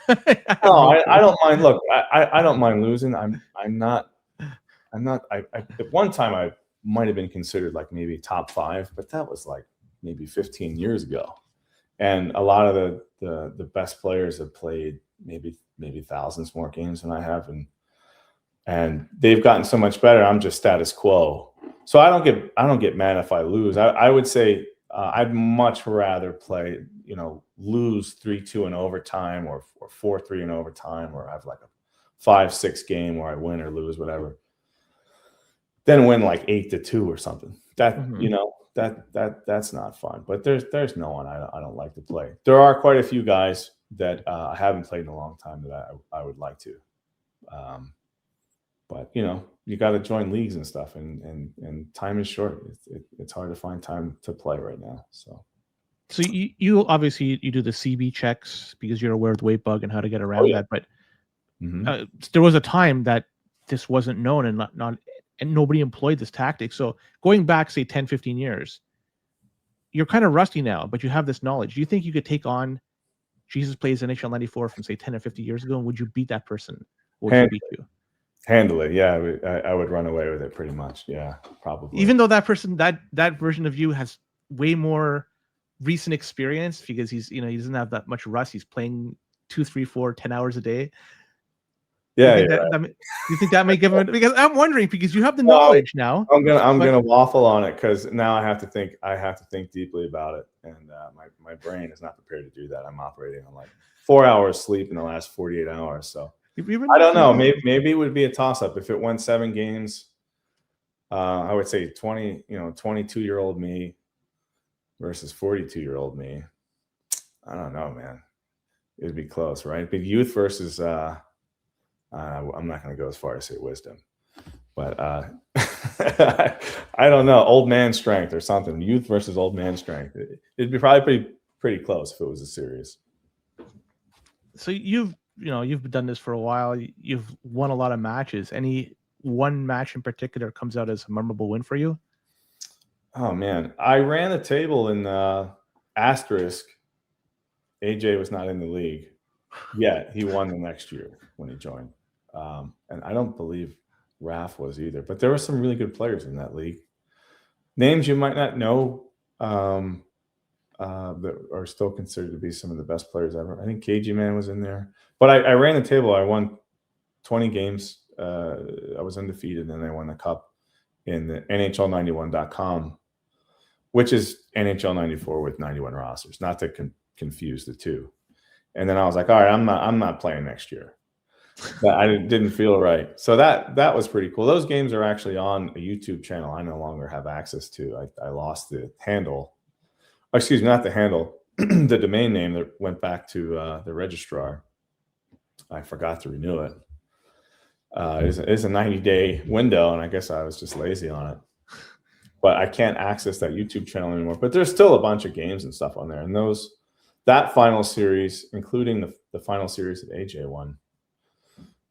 S1: have
S2: No,
S1: no
S2: I
S1: clue.
S2: don't mind. Look, I don't mind losing. I'm not. At one time I might have been considered like maybe top 5, but that was like maybe 15 years ago. And a lot of the best players have played maybe thousands more games than I have, and they've gotten so much better. I'm just status quo. So I don't get mad if I lose. I would say I'd much rather play, lose 3-2 in overtime or 4-3 in overtime, or have like a 5-6 game where I win or lose, whatever, then win like 8-2 or something. That that's not fun. But there's no one I don't like to play. There are quite a few guys that I haven't played in a long time that I would like to. But you got to join leagues and stuff, and time is short. It's hard to find time to play right now. So
S1: you obviously you do the CB checks because you're aware of the weight bug and how to get around that. But there was a time that this wasn't known and not and nobody employed this tactic. So going back, say 10, 15 years, you're kind of rusty now, but you have this knowledge. Do you think you could take on Jesus Plays NHL 94 from say 10 or 50 years ago? And would you beat that person? Or would he beat you?
S2: Handle it. Yeah, I would run away with it pretty much. Yeah, probably.
S1: Even though that person, that version of you has way more recent experience because he doesn't have that much rust. He's playing 2, 3, 4, 10 hours a day.
S2: Yeah,
S1: you think that may give him? Because I'm wondering, because you have the knowledge now.
S2: I'm gonna waffle on it because now I have to think deeply about it, and my brain is not prepared to do that. I'm operating on like 4 hours sleep in the last 48 hours. So I don't know. Maybe it would be a toss up if it went 7 games. I would say 22-year-old me versus 42-year-old me. I don't know, man. It'd be close, right? Big youth versus. I'm not going to go as far as say wisdom, but I don't know. Old man strength or something. Youth versus old man strength. It'd be probably pretty close if it was a series.
S1: So you've done this for a while. You've won a lot of matches. Any one match in particular comes out as a memorable win for you?
S2: Oh man, I ran the table in asterisk. AJ was not in the league yet. He won the next year when he joined. And I don't believe Raf was either, but there were some really good players in that league. Names you might not know that are still considered to be some of the best players ever. I think KG Man was in there, but I ran the table. I won 20 games. I was undefeated, and I won the cup in the NHL91.com, which is NHL 94 with 91 rosters, not to confuse the two. And then I was like, all right, I'm not playing next year. But I didn't feel right. So that was pretty cool. Those games are actually on a YouTube channel I no longer have access to. I lost the handle. Excuse me, not the handle, the domain name that went back to the registrar. I forgot to renew it. It's a 90-day window, and I guess I was just lazy on it. But I can't access that YouTube channel anymore. But there's still a bunch of games and stuff on there. And that final series, including the final series that AJ won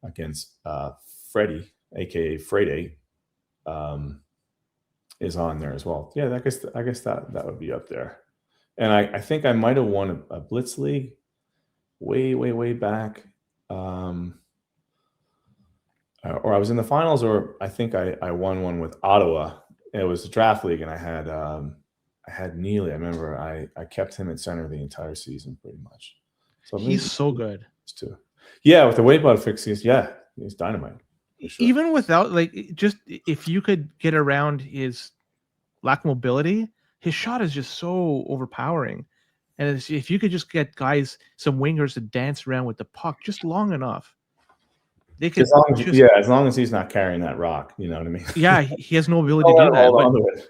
S2: against Freddie, aka Friday, is on there as well. Yeah, I guess that would be up there. And I think I might have won a Blitz League way back. Or I was in the finals, or I think I won one with Ottawa. It was a draft league, and I had Neely. I remember I kept him at center the entire season pretty much. So
S1: he's so good.
S2: Too. Yeah, with the weight bug fixes, he's dynamite.
S1: Sure. Even without, just if you could get around his lack of mobility, his shot is just so overpowering. And if you could just get guys, some wingers, to dance around with the puck just long enough, they could.
S2: As long as he's not carrying that rock, you know what I mean.
S1: Yeah, he has no ability to do that.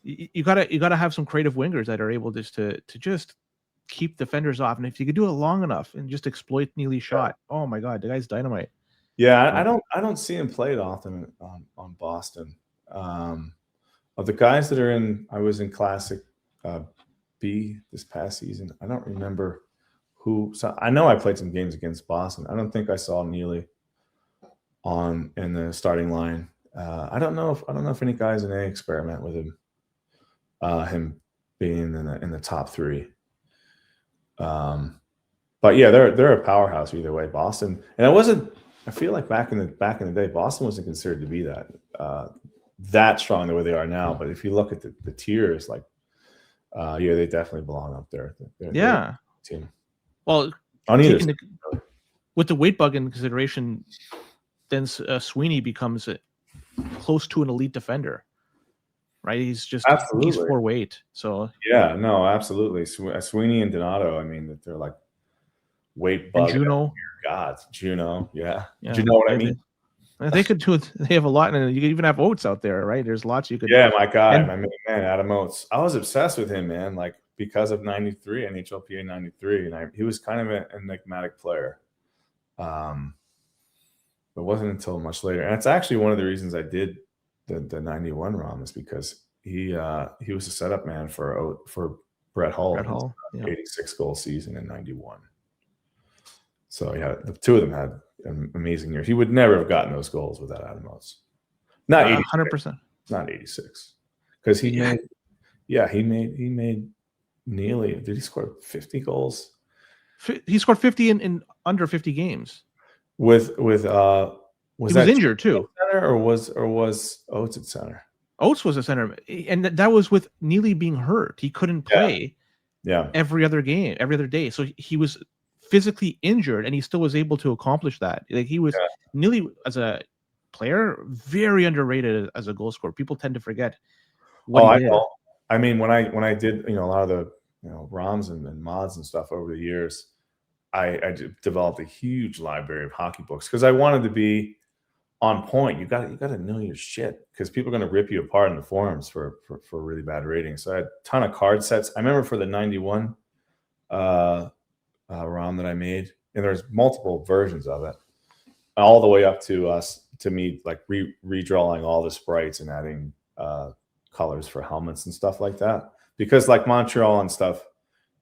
S1: You gotta have some creative wingers that are able to just keep defenders off, and if you could do it long enough and just exploit Neely's shot, oh my god, the guy's dynamite.
S2: Yeah, I don't see him played often on Boston. Of the guys that are in, I was in Classic B this past season. I don't remember who. So I know I played some games against Boston. I don't think I saw Neely in the starting line. I don't know if any guys in A experiment with him. Him being in the top 3. But yeah, they're a powerhouse either way. Boston, and it wasn't. I feel like back in the day, Boston wasn't considered to be that strong the way they are now. But if you look at the tiers, like, yeah, they definitely belong up there. They're a team.
S1: Well,
S2: on either
S1: with the weight bug in consideration, then Sweeney becomes close to an elite defender, right? He's 4 weight. So
S2: yeah, no, absolutely. Sweeney and Donato. I mean, that they're like weight bug.
S1: And Juno.
S2: Gods, Juno. Yeah. Do you know what I mean?
S1: They could do it. They have a lot, and you could even have Oates out there, right? There's lots you could.
S2: Yeah, my guy, my main man, Adam Oates. I was obsessed with him, man. Like, because of '93, NHLPA '93, and he was kind of an enigmatic player. It wasn't until much later, and it's actually one of the reasons I did the '91 ROM is because he was a setup man for Brett Hull. 86 goal season in '91. So yeah, the two of them had amazing years. He would never have gotten those goals without Adam Oates. Not
S1: 100%.
S2: Not 86, because he made Neely. Did he score 50 goals?
S1: He scored 50 in under 50 games.
S2: Was
S1: he was injured too,
S2: center or was Oates at center?
S1: Oates was a center, and that was with Neely being hurt. He couldn't play.
S2: Yeah.
S1: Every other game, every other day. So he was physically injured, and he still was able to accomplish that. Like, he was Neely as a player, very underrated as a goal scorer. People tend to forget what he did.
S2: Know. I mean, when I did, a lot of the ROMs and mods and stuff over the years, I developed a huge library of hockey books because I wanted to be on point. You got to know your shit, because people are going to rip you apart in the forums for really bad ratings. So I had a ton of card sets. I remember for the '91 ROM that I made, and there's multiple versions of it, all the way up to me like redrawing all the sprites and adding colors for helmets and stuff like that. Because like Montreal and stuff,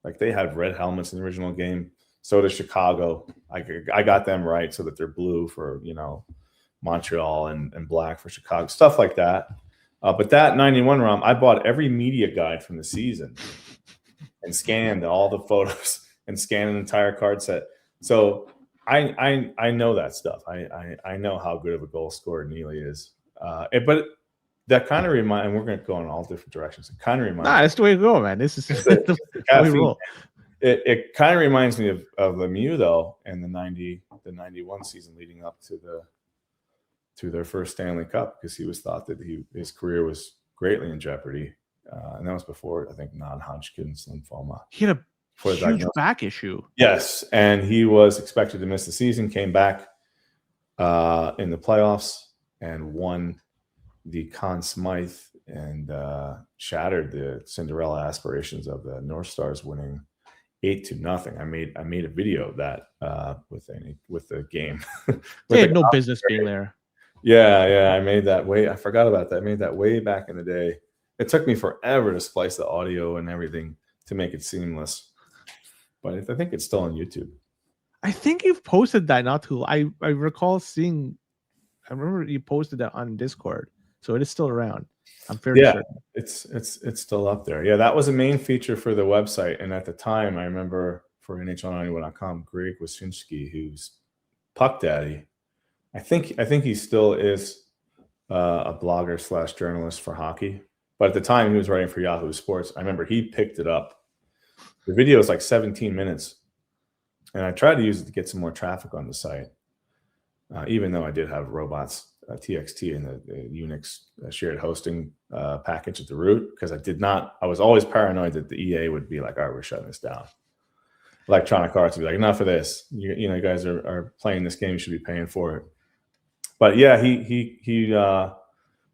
S2: like they had red helmets in the original game. So does Chicago. I got them right so that they're blue for Montreal and black for Chicago, stuff like that. But that '91 ROM, I bought every media guide from the season and scanned all the photos and scanned an entire card set. So I know that stuff. I know how good of a goal scorer Neely is. But that kind of reminds, and we're going to go in all different directions. It kind of reminds.
S1: That's the way to go, man. This is the way we roll.
S2: It kind of reminds me of Lemieux though, and the '91 season leading up to their first Stanley Cup, because he was thought that his career was greatly in jeopardy, and that was before, I think, non-Hodgkin's lymphoma.
S1: He had a huge back issue.
S2: Yes, and he was expected to miss the season. Came back in the playoffs and won the Conn Smythe and shattered the Cinderella aspirations of the North Stars, winning 8-0. I made a video of that with the game.
S1: They had no business being there.
S2: Yeah, I made that I forgot about that. I made that way back in the day. It took me forever to splice the audio and everything to make it seamless, but I think it's still on YouTube.
S1: I think you've posted that not too. I recall seeing. I remember you posted that on Discord, so it is still around. I'm fairly certain.
S2: It's still up there. Yeah, that was a main feature for the website, and at the time, I remember for NHL91.com, Greg Wyszynski, who's Puck Daddy. I think he still is a blogger / journalist for hockey, but at the time he was writing for Yahoo Sports. I remember he picked it up. The video is like 17 minutes, and I tried to use it to get some more traffic on the site, even though I did have robots TXT and the Unix shared hosting package at the root, because I was always paranoid that the EA would be like, all right, we're shutting this down. Electronic Arts would be like, enough of this. You guys are playing this game, you should be paying for it. But yeah, he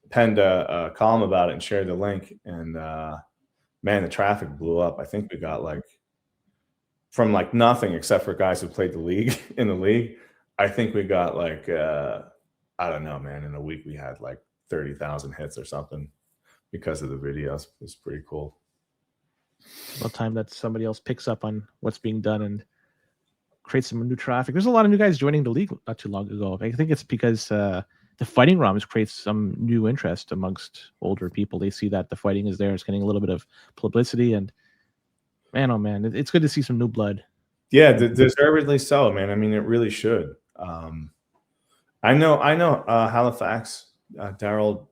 S2: penned a column about it and shared the link, and man, the traffic blew up. I think we got from nothing except for guys who played in the league. I think we got I don't know, man. In a week, we had 30,000 hits or something because of the videos. It was pretty cool.
S1: About time that somebody else picks up on what's being done and creates some new traffic. There's a lot of new guys joining the league not too long ago. I think it's because the fighting ROMs creates some new interest amongst older people. They see that the fighting is there, it's getting a little bit of publicity, and man, oh man, it's good to see some new blood.
S2: Yeah, deservedly so, man. I mean, it really should. I know Halifax, Daryl,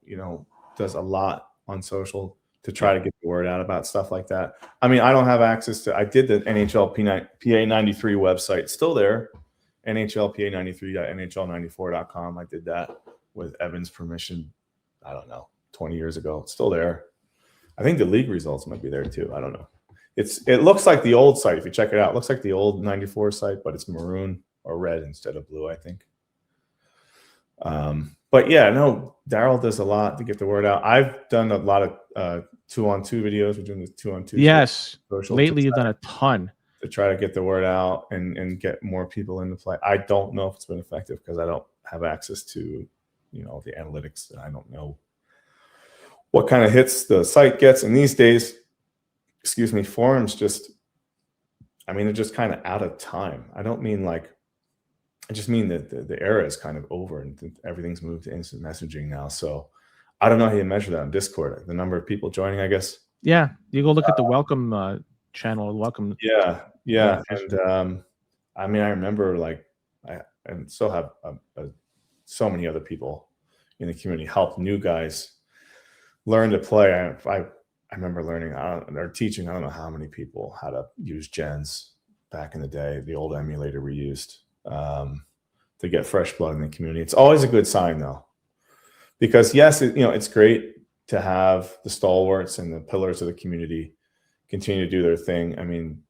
S2: does a lot on social to try to get the word out about stuff like that. I mean, I don't have access to, I did the NHLPA 93 website, it's still there, NHLPA93.NHL94.com. I did that with Evan's permission, I don't know, 20 years ago. It's still there. I think the league results might be there too. I don't know. It looks like the old site. If you check it out, it looks like the old 94 site, but it's maroon or red instead of blue, I think. But yeah, no, Daryl does a lot to get the word out. I've done a lot of 2-on-2 videos. We're doing the 2-on-2.
S1: Yes, lately you've done a ton
S2: to try to get the word out and get more people into play. I don't know if it's been effective because I don't have access to, the analytics. I don't know what kind of hits the site gets. And these days, forums they're just kind of out of time. I don't mean like, I just mean that the era is kind of over and everything's moved to instant messaging now. So I don't know how you measure that on Discord. The number of people joining, I guess.
S1: Yeah, you go look at the welcome channel. Welcome.
S2: Yeah. And I mean, I remember I still have so many other people in the community help new guys learn to play. I remember learning or teaching, I don't know how many people how to use gens back in the day, the old emulator we used. To get fresh blood in the community. It's always a good sign though, because yes, it's great to have the stalwarts and the pillars of the community continue to do their thing. I mean,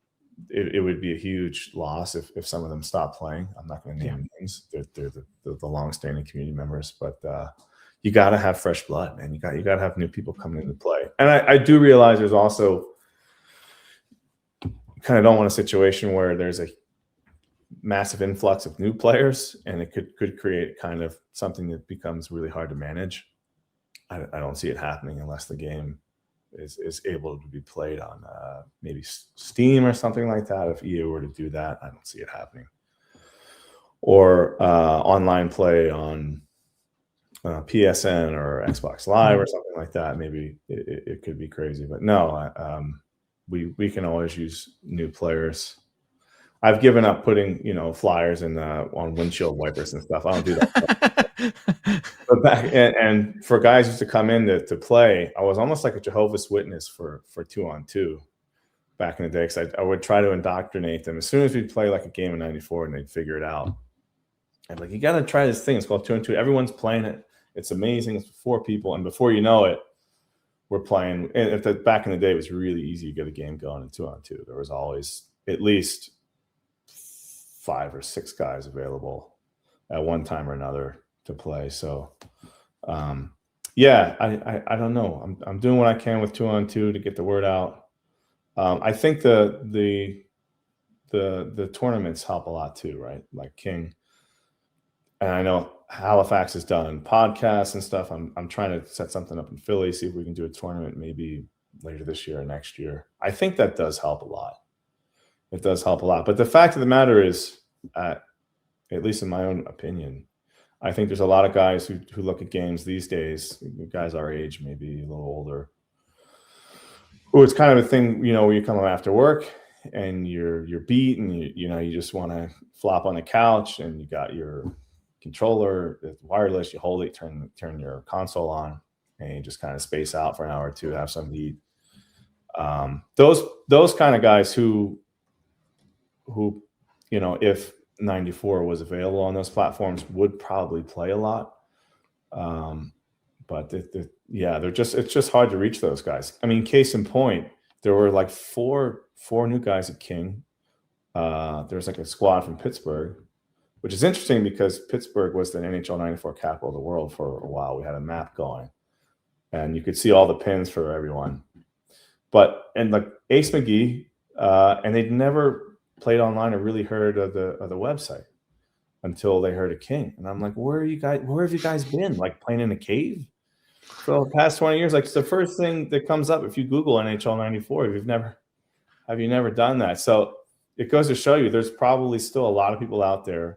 S2: it would be a huge loss if some of them stopped playing. I'm not going to name names. They're the long-standing community members, but you got to have fresh blood, and you got to have new people coming into play. And I do realize there's also kind of don't want a situation where there's a massive influx of new players and it could create kind of something that becomes really hard to manage. I don't see it happening unless the game is able to be played on maybe Steam or something like that. If EA were to do that, I don't see it happening. Or online play on PSN or Xbox Live or something like that. Maybe it could be crazy, but no, we can always use new players. I've given up putting, flyers in on windshield wipers and stuff. I don't do that. But back and for guys used to come in to play, I was almost like a Jehovah's Witness for 2-on-2 back in the day, because I would try to indoctrinate them as soon as we'd play like a game of 94 and they'd figure it out. I'm like, you got to try this thing. It's called 2-on-2. Everyone's playing it. It's amazing. It's 4 people, and before you know it, we're playing. And back in the day, it was really easy to get a game going in 2-on-2. There was always at least 5 or 6 guys available at one time or another to play. So yeah, I don't know. I'm doing what I can with 2-on-2 to get the word out. I think the tournaments help a lot too, right? Like King, and I know Halifax has done podcasts and stuff. I'm trying to set something up in Philly, see if we can do a tournament maybe later this year or next year. I think that does help a lot. It does help a lot. But the fact of the matter is, at least in my own opinion, I think there's a lot of guys who look at games these days, guys our age, maybe a little older, who it's kind of a thing, where you come home after work and you're beat and you just want to flop on the couch and you got your controller, it's wireless, you hold it, turn your console on, and you just kind of space out for an hour or two, have something to eat. Those kind of guys who if 94 was available on those platforms would probably play a lot. But it's just hard to reach those guys. I mean, case in point, there were like four new guys at King. There's like a squad from Pittsburgh, which is interesting because Pittsburgh was the NHL 94 capital of the world for a while. We had a map going and you could see all the pins for everyone. And like Ace McGee, and they'd never played online or really heard of the website until they heard of King. And I'm like, where have you guys been? Like playing in a cave for the past 20 years? Like, it's the first thing that comes up if you Google NHL 94. Have you never done that? So it goes to show you there's probably still a lot of people out there.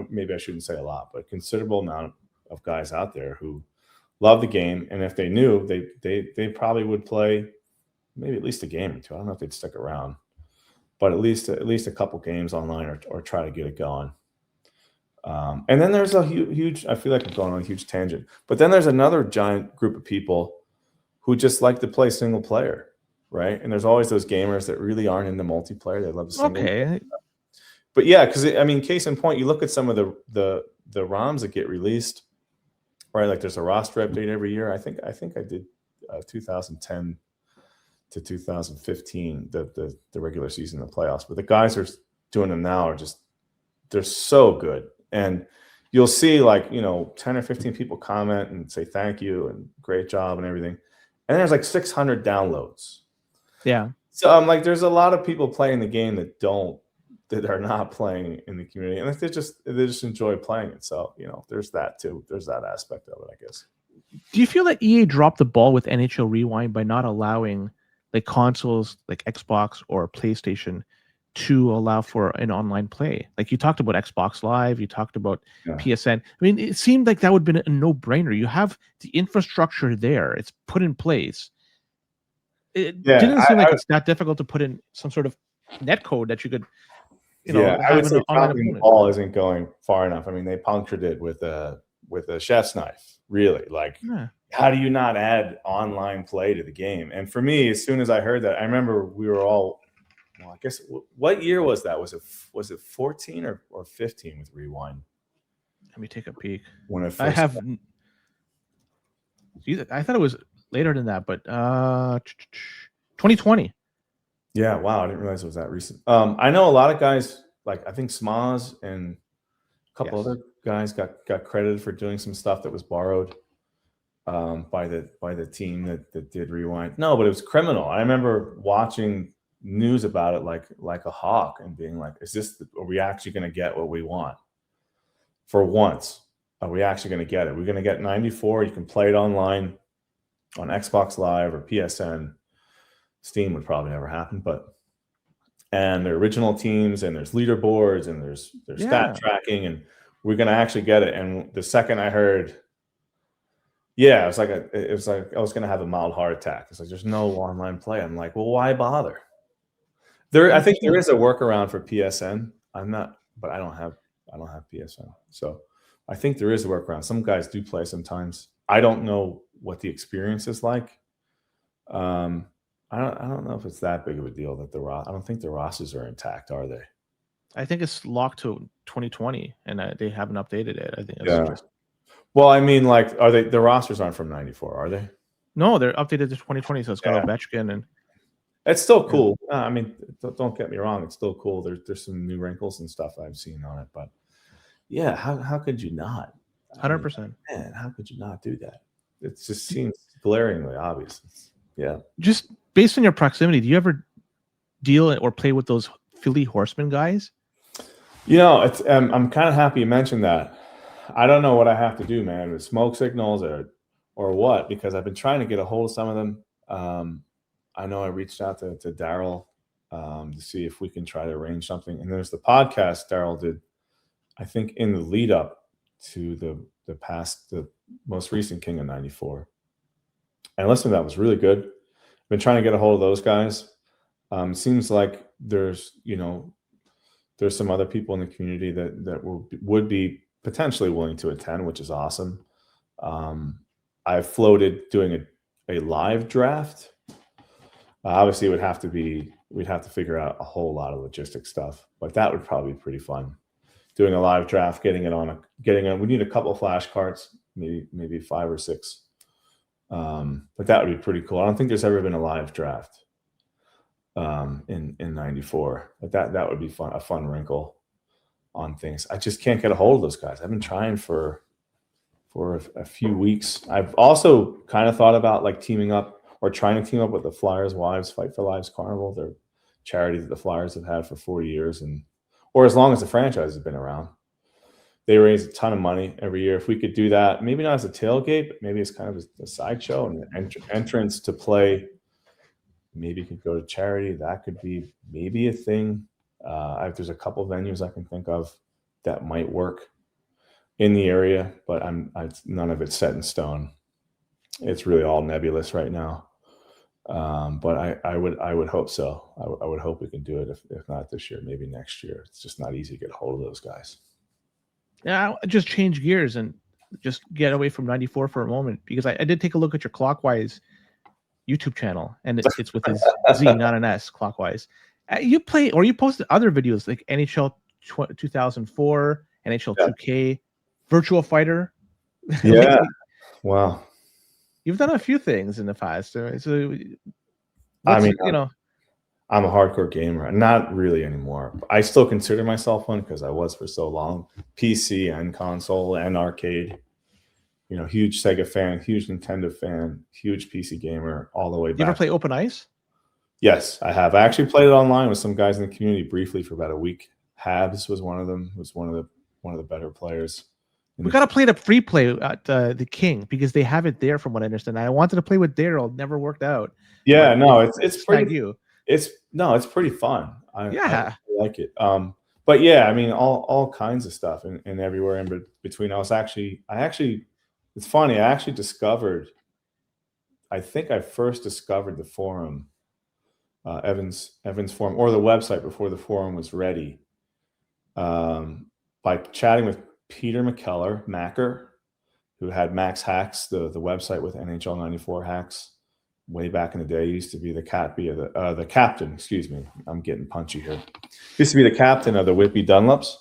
S2: Maybe I shouldn't say a lot, but a considerable amount of guys out there who love the game, and if they knew, they probably would play maybe at least a game or two. I don't know if they'd stick around, but at least a couple games online or try to get it going. And then there's a huge, I feel like I'm going on a huge tangent, but then there's another giant group of people who just like to play single player, right? And there's always those gamers that really aren't into multiplayer. They love the single player. But yeah, because I mean, case in point, you look at some of the ROMs that get released, right? Like there's a roster update every year. I think I did 2010 to 2015, the regular season, the playoffs. But the guys who are doing them now are just, they're so good. And you'll see like, 10 or 15 people comment and say thank you and great job and everything. And there's like 600 downloads.
S1: Yeah.
S2: So I'm like, there's a lot of people playing the game that are not playing in the community, and they just enjoy playing it. So there's that too. There's that aspect of it, I guess.
S1: Do you feel that EA dropped the ball with NHL Rewind by not allowing like consoles like Xbox or PlayStation to allow for an online play? Like you talked about Xbox Live, you talked about PSN. I mean, it seemed like that would have been a no-brainer. You have the infrastructure there; it's put in place. It didn't seem like it's that difficult to put in some sort of net code that you could.
S2: I would say dropping the ball isn't going far enough. I mean, they punctured it with a chef's knife. Really, like, how do you not add online play to the game? And for me, as soon as I heard that, I remember we were all. Well, I guess what year was that? Was it 14 or 15 with Rewind?
S1: Let me take a peek.
S2: When it first
S1: I have. I thought it was later than that, but 2020.
S2: Yeah, wow, I didn't realize it was that recent. I know a lot of guys, like I think Smaz and a couple other guys got credited for doing some stuff that was borrowed by the team that did Rewind. No, but it was criminal. I remember watching news about it like a hawk and being like, are we actually going to get what we want? For once, are we actually going to get it? We're going to get 94. You can play it online on Xbox Live or PSN. Steam would probably never happen, and the original teams, and there's leaderboards, and there's stat tracking, and we're going to actually get it. And the second I heard, it was like I was going to have a mild heart attack. It's like, there's no online play. I'm like, well, why bother? I think there is a workaround for PSN. But I don't have PSN. So I think there is a workaround. Some guys do play sometimes. I don't know what the experience is like. I don't know if it's that big of a deal that I don't think the rosters are intact, are they?
S1: I think it's locked to 2020, and they haven't updated it. I think it's
S2: well, I mean, like, are they? The rosters aren't from 94, are they?
S1: No, they're updated to 2020, so it's got Ovechkin, and
S2: it's still cool. I mean, don't get me wrong, it's still cool. There's some new wrinkles and stuff I've seen on it, but how could you not?
S1: 100%.
S2: Man, how could you not do that? It just seems glaringly obvious.
S1: Just based on your proximity, do you ever deal or play with those Philly Horsemen guys?
S2: I'm kind of happy you mentioned that. I don't know what I have to do, man, with smoke signals or what, because I've been trying to get a hold of some of them. I know I reached out to Daryl to see if we can try to arrange something. And there's the podcast Daryl did, I think, in the lead up to the most recent King of 94. And listen, that was really good. I've been trying to get a hold of those guys. Seems like there's some other people in the community that would be potentially willing to attend, which is awesome. I've floated doing a live draft. Obviously, we'd have to figure out a whole lot of logistic stuff, but that would probably be pretty fun. Doing a live draft, getting it. We need a couple of flashcards, maybe 5 or 6. But that would be pretty cool. I don't think there's ever been a live draft in 94, but that would be fun, a fun wrinkle on things. I just can't get a hold of those guys. I've been trying for a few weeks. I've also kind of thought about like teaming up or trying to team up with the Flyers Wives Fight for Lives Carnival. They're charity that the Flyers have had for 4 years, or as long as the franchise has been around. They raise a ton of money every year. If we could do that, maybe not as a tailgate, but maybe it's kind of a sideshow and an entrance to play. Maybe you could go to charity. That could be maybe a thing. There's a couple venues I can think of that might work. in the area, but none of it's set in stone. It's really all nebulous right now. But I would hope so. I would hope we can do it. If not this year, maybe next year. It's just not easy to get a hold of those guys.
S1: Yeah, I just change gears and just get away from 94 for a moment, because I did take a look at your Clockwize YouTube channel, and it's with his Z, not an S, Clockwize. You posted other videos like NHL 2004, NHL 2K, Virtual Fighter.
S2: Yeah. Wow.
S1: You've done a few things in the past. So
S2: I mean, I'm a hardcore gamer. Not really anymore. I still consider myself one because I was for so long. PC and console and arcade. Huge Sega fan, huge Nintendo fan, huge PC gamer, all the way back.
S1: You ever play Open Ice?
S2: Yes, I have. I actually played it online with some guys in the community briefly for about a week. Habs was one of them. Was one of the better players.
S1: We gotta play the free play at the King, because they have it there, from what I understand. I wanted to play with Daryl, never worked out.
S2: Yeah, no, it's pretty.
S1: You.
S2: It's pretty fun. I like it. But yeah, I mean, all kinds of stuff and everywhere in between. It's funny. I actually discovered. I think I first discovered the forum, Evans forum, or the website before the forum was ready, by chatting with Peter McKellar, Macker, who had Max Hacks, the website with NHL 94 hacks. Way back in the day, he used to be the captain. Excuse me, I'm getting punchy here. Used to be the captain of the Whitby Dunlops.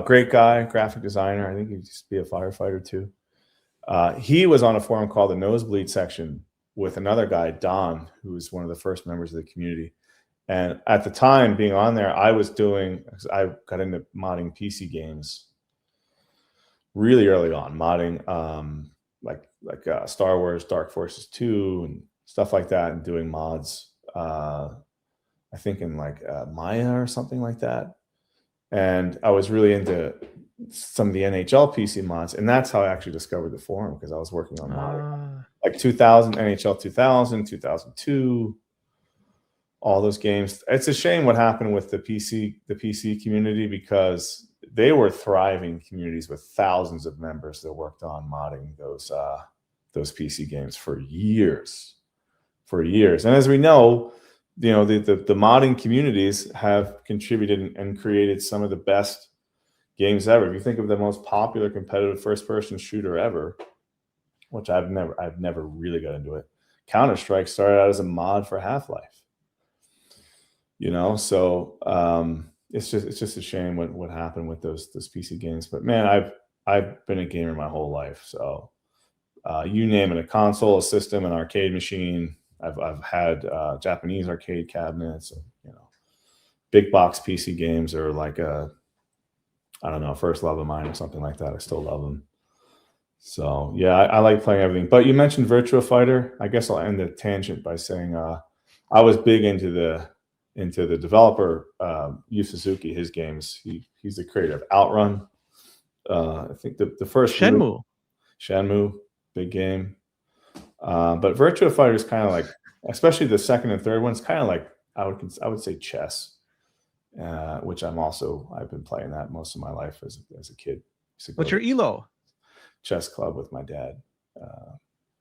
S2: Great guy, graphic designer. I think he used to be a firefighter too. He was on a forum called the Nosebleed section with another guy, Don, who was one of the first members of the community. And at the time, being on there, I got into modding PC games really early on, modding like Star Wars Dark Forces 2 and stuff like that, and doing mods, I think in like Maya or something like that. And I was really into some of the NHL PC mods, and that's how I actually discovered the forum, because I was working on modding like 2000, NHL 2000, 2002, all those games. It's a shame what happened with the PC community, because they were thriving communities with thousands of members that worked on modding those PC games for years. And as we know, the modding communities have contributed and created some of the best games ever. If you think of the most popular competitive first-person shooter ever, which I've never really got into it, Counter-Strike started out as a mod for Half-Life. So it's just a shame what happened with those PC games. But man, I've been a gamer my whole life. So you name it, a console, a system, an arcade machine. I've had Japanese arcade cabinets. Big box PC games are like a first love of mine or something like that. I still love them. So yeah, I like playing everything. But you mentioned Virtua Fighter. I guess I'll end the tangent by saying I was big into the developer, Yu Suzuki, his games. He's the creator of Outrun. I think the first Shenmue, big game. But Virtua Fighter is kind of like, especially the second and third ones, kind of like I would say chess, which I've been playing that most of my life as a kid.
S1: What's your ELO?
S2: Chess club with my dad.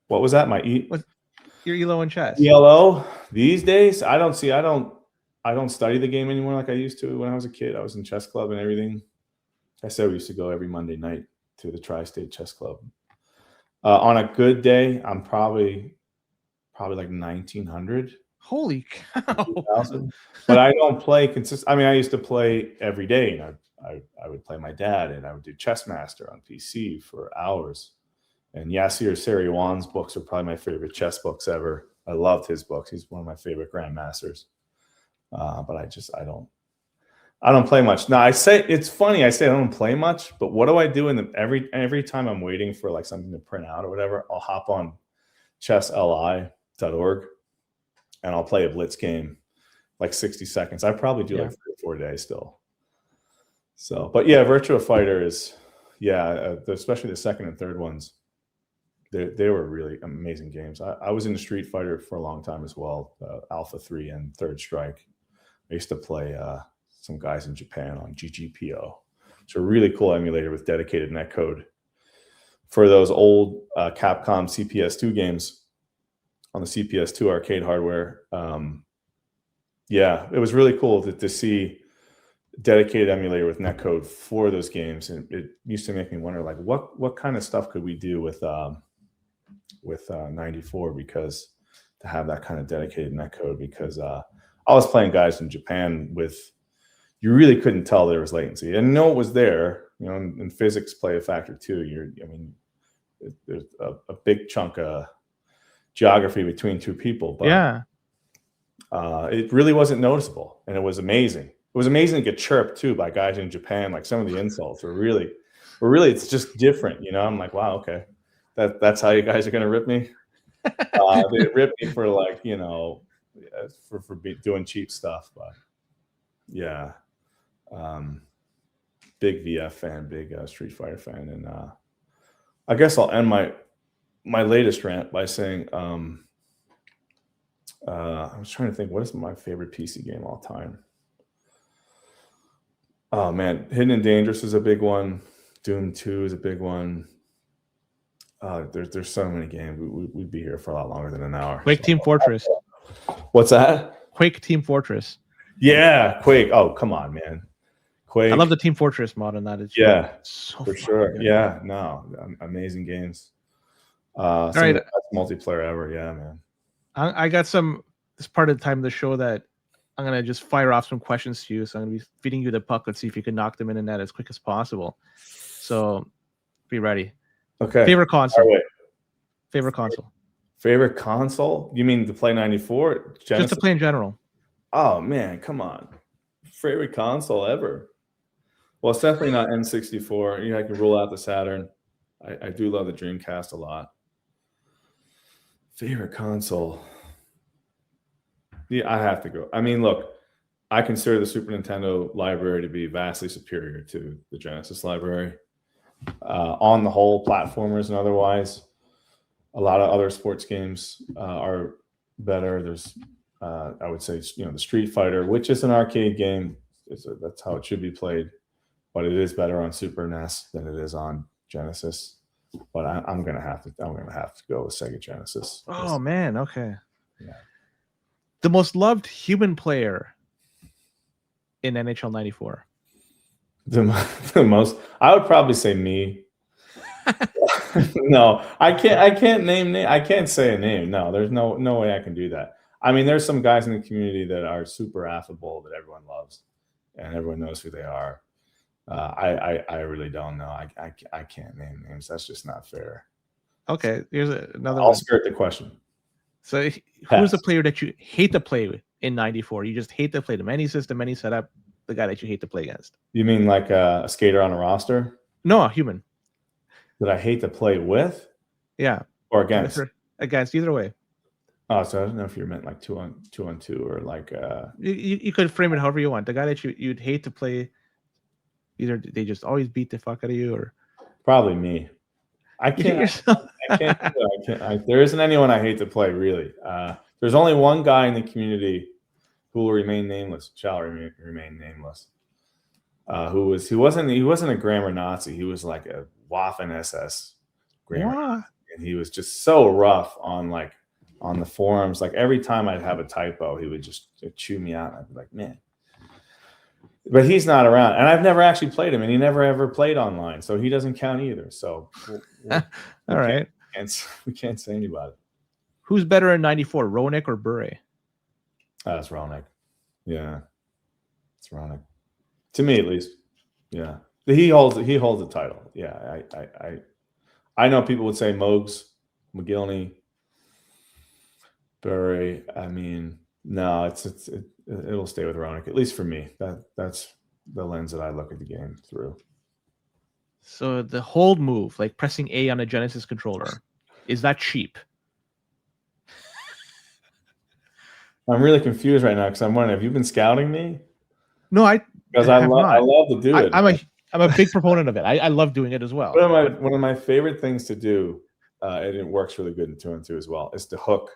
S2: What was that?
S1: What's your ELO in chess?
S2: ELO these days, I don't study the game anymore like I used to when I was a kid. I was in chess club and everything. I said we used to go every Monday night to the Tri-State Chess Club. On a good day, I'm probably like 1900.
S1: Holy cow!
S2: 2000. But I don't play consistent. I mean, I used to play every day, and I would play my dad, and I would do Chessmaster on PC for hours. And Yasir Sariwan's books are probably my favorite chess books ever. I loved his books. He's one of my favorite grandmasters. But I don't play much. Now it's funny. I say I don't play much, but what do I do every time I'm waiting for like something to print out or whatever? I'll hop on chessli.org and I'll play a blitz game, like 60 seconds. I probably do like 3 or 4 days still. So, but yeah, Virtua Fighter is, especially the second and third ones. They were really amazing games. I was into Street Fighter for a long time as well, Alpha 3 and Third Strike. I used to play some guys in Japan on GGPO. It's a really cool emulator with dedicated netcode for those old Capcom CPS2 games on the CPS2 arcade hardware. Yeah, it was really cool to see dedicated emulator with netcode for those games, and it used to make me wonder, like, what kind of stuff could we do with 94, because to have that kind of dedicated netcode, because I was playing guys in Japan with, you really couldn't tell there was latency, and no, it was there, you know, and physics play a factor too. There's a big chunk of geography between two people, but
S1: Yeah.
S2: It really wasn't noticeable, and it was amazing. It was amazing to get chirped too by guys in Japan. Like, some of the insults were really, it's just different, you know. I'm like, wow, okay, that's how you guys are gonna rip me. They ripped me for, like, you know, for doing cheap stuff, but yeah, big VF fan, big Street Fighter fan, and I guess I'll end my latest rant by saying, I was trying to think, what is my favorite PC game all time? Oh man, Hidden and Dangerous is a big one. Doom 2 is a big one. There's so many games. We'd be here for a lot longer than an hour.
S1: Quake Team Fortress.
S2: What's that?
S1: Quake Team Fortress.
S2: Yeah, Quake. Oh, come on, man. Quake.
S1: I love the Team Fortress mod on that. It's so
S2: for sure. Good. Yeah, no, amazing games. All right, the best multiplayer ever. Yeah, man.
S1: I got some. This part of the time of the show that I'm gonna just fire off some questions to you. So I'm gonna be feeding you the puck and see if you can knock them in the net as quick as possible. So be ready.
S2: Okay.
S1: Favorite console. Favorite console.
S2: Favorite console? You mean to play 94? Genesis?
S1: Just to play in general.
S2: Oh man, come on. Favorite console ever? Well, it's definitely not N64. You know, I can rule out the Saturn. I do love the Dreamcast a lot. Favorite console? Yeah, I have to go. I mean, look, I consider the Super Nintendo library to be vastly superior to the Genesis library. On the whole, platformers and otherwise, a lot of other sports games are better. There's, I would say, you know, the Street Fighter, which is an arcade game. That's how it should be played, but it is better on Super NES than it is on Genesis. But I'm gonna have to go with Sega Genesis.
S1: Oh man, okay.
S2: Yeah.
S1: The most loved human player in NHL 94.
S2: The most, I would probably say me. No, I can't I can't say a name. No, there's no way I can do that. I mean, there's some guys in the community that are super affable that everyone loves, and everyone knows who they are. I really don't know. I can't name names. That's just not fair.
S1: Okay, here's another.
S2: I'll skirt the question.
S1: So, who's the player that you hate to play with in 94? You just hate to play them. Any system, any setup, the guy that you hate to play against.
S2: You mean like a skater on a roster?
S1: No, a human.
S2: That I hate to play with?
S1: Yeah.
S2: Or against?
S1: Against, either way.
S2: Oh, so I don't know if you meant like two on two or like
S1: you could frame it however you want. The guy that you'd hate to play, either they just always beat the fuck out of you, or
S2: probably me. I can't. There isn't anyone I hate to play, really. There's only one guy in the community who will remain nameless, shall remain nameless. He wasn't a grammar Nazi. He was like a Waffen SS grammar, and he was just so rough on the forums. Like, every time I'd have a typo, he would just chew me out. And I'd be like, man. But he's not around, and I've never actually played him, and he never ever played online, so he doesn't count either. So,
S1: all right,
S2: we can't say anybody.
S1: Who's better in 94, Roenick or Bure?
S2: That's Roenick. Yeah, it's Roenick. To me, at least. Yeah, he holds the title. Yeah, I know people would say Mogs, McGillney, Bure. I mean, no, it'll stay with Roenick, at least for me. That's the lens that I look at the game through.
S1: So the hold move, like pressing A on a Genesis controller, is that cheap?
S2: I'm really confused right now because I'm wondering, have you been scouting me?
S1: No,
S2: because I love to do it.
S1: I'm a big proponent of it. I love doing it as well.
S2: One of my favorite things to do, and it works really good in 2-on-2 as well, is to hook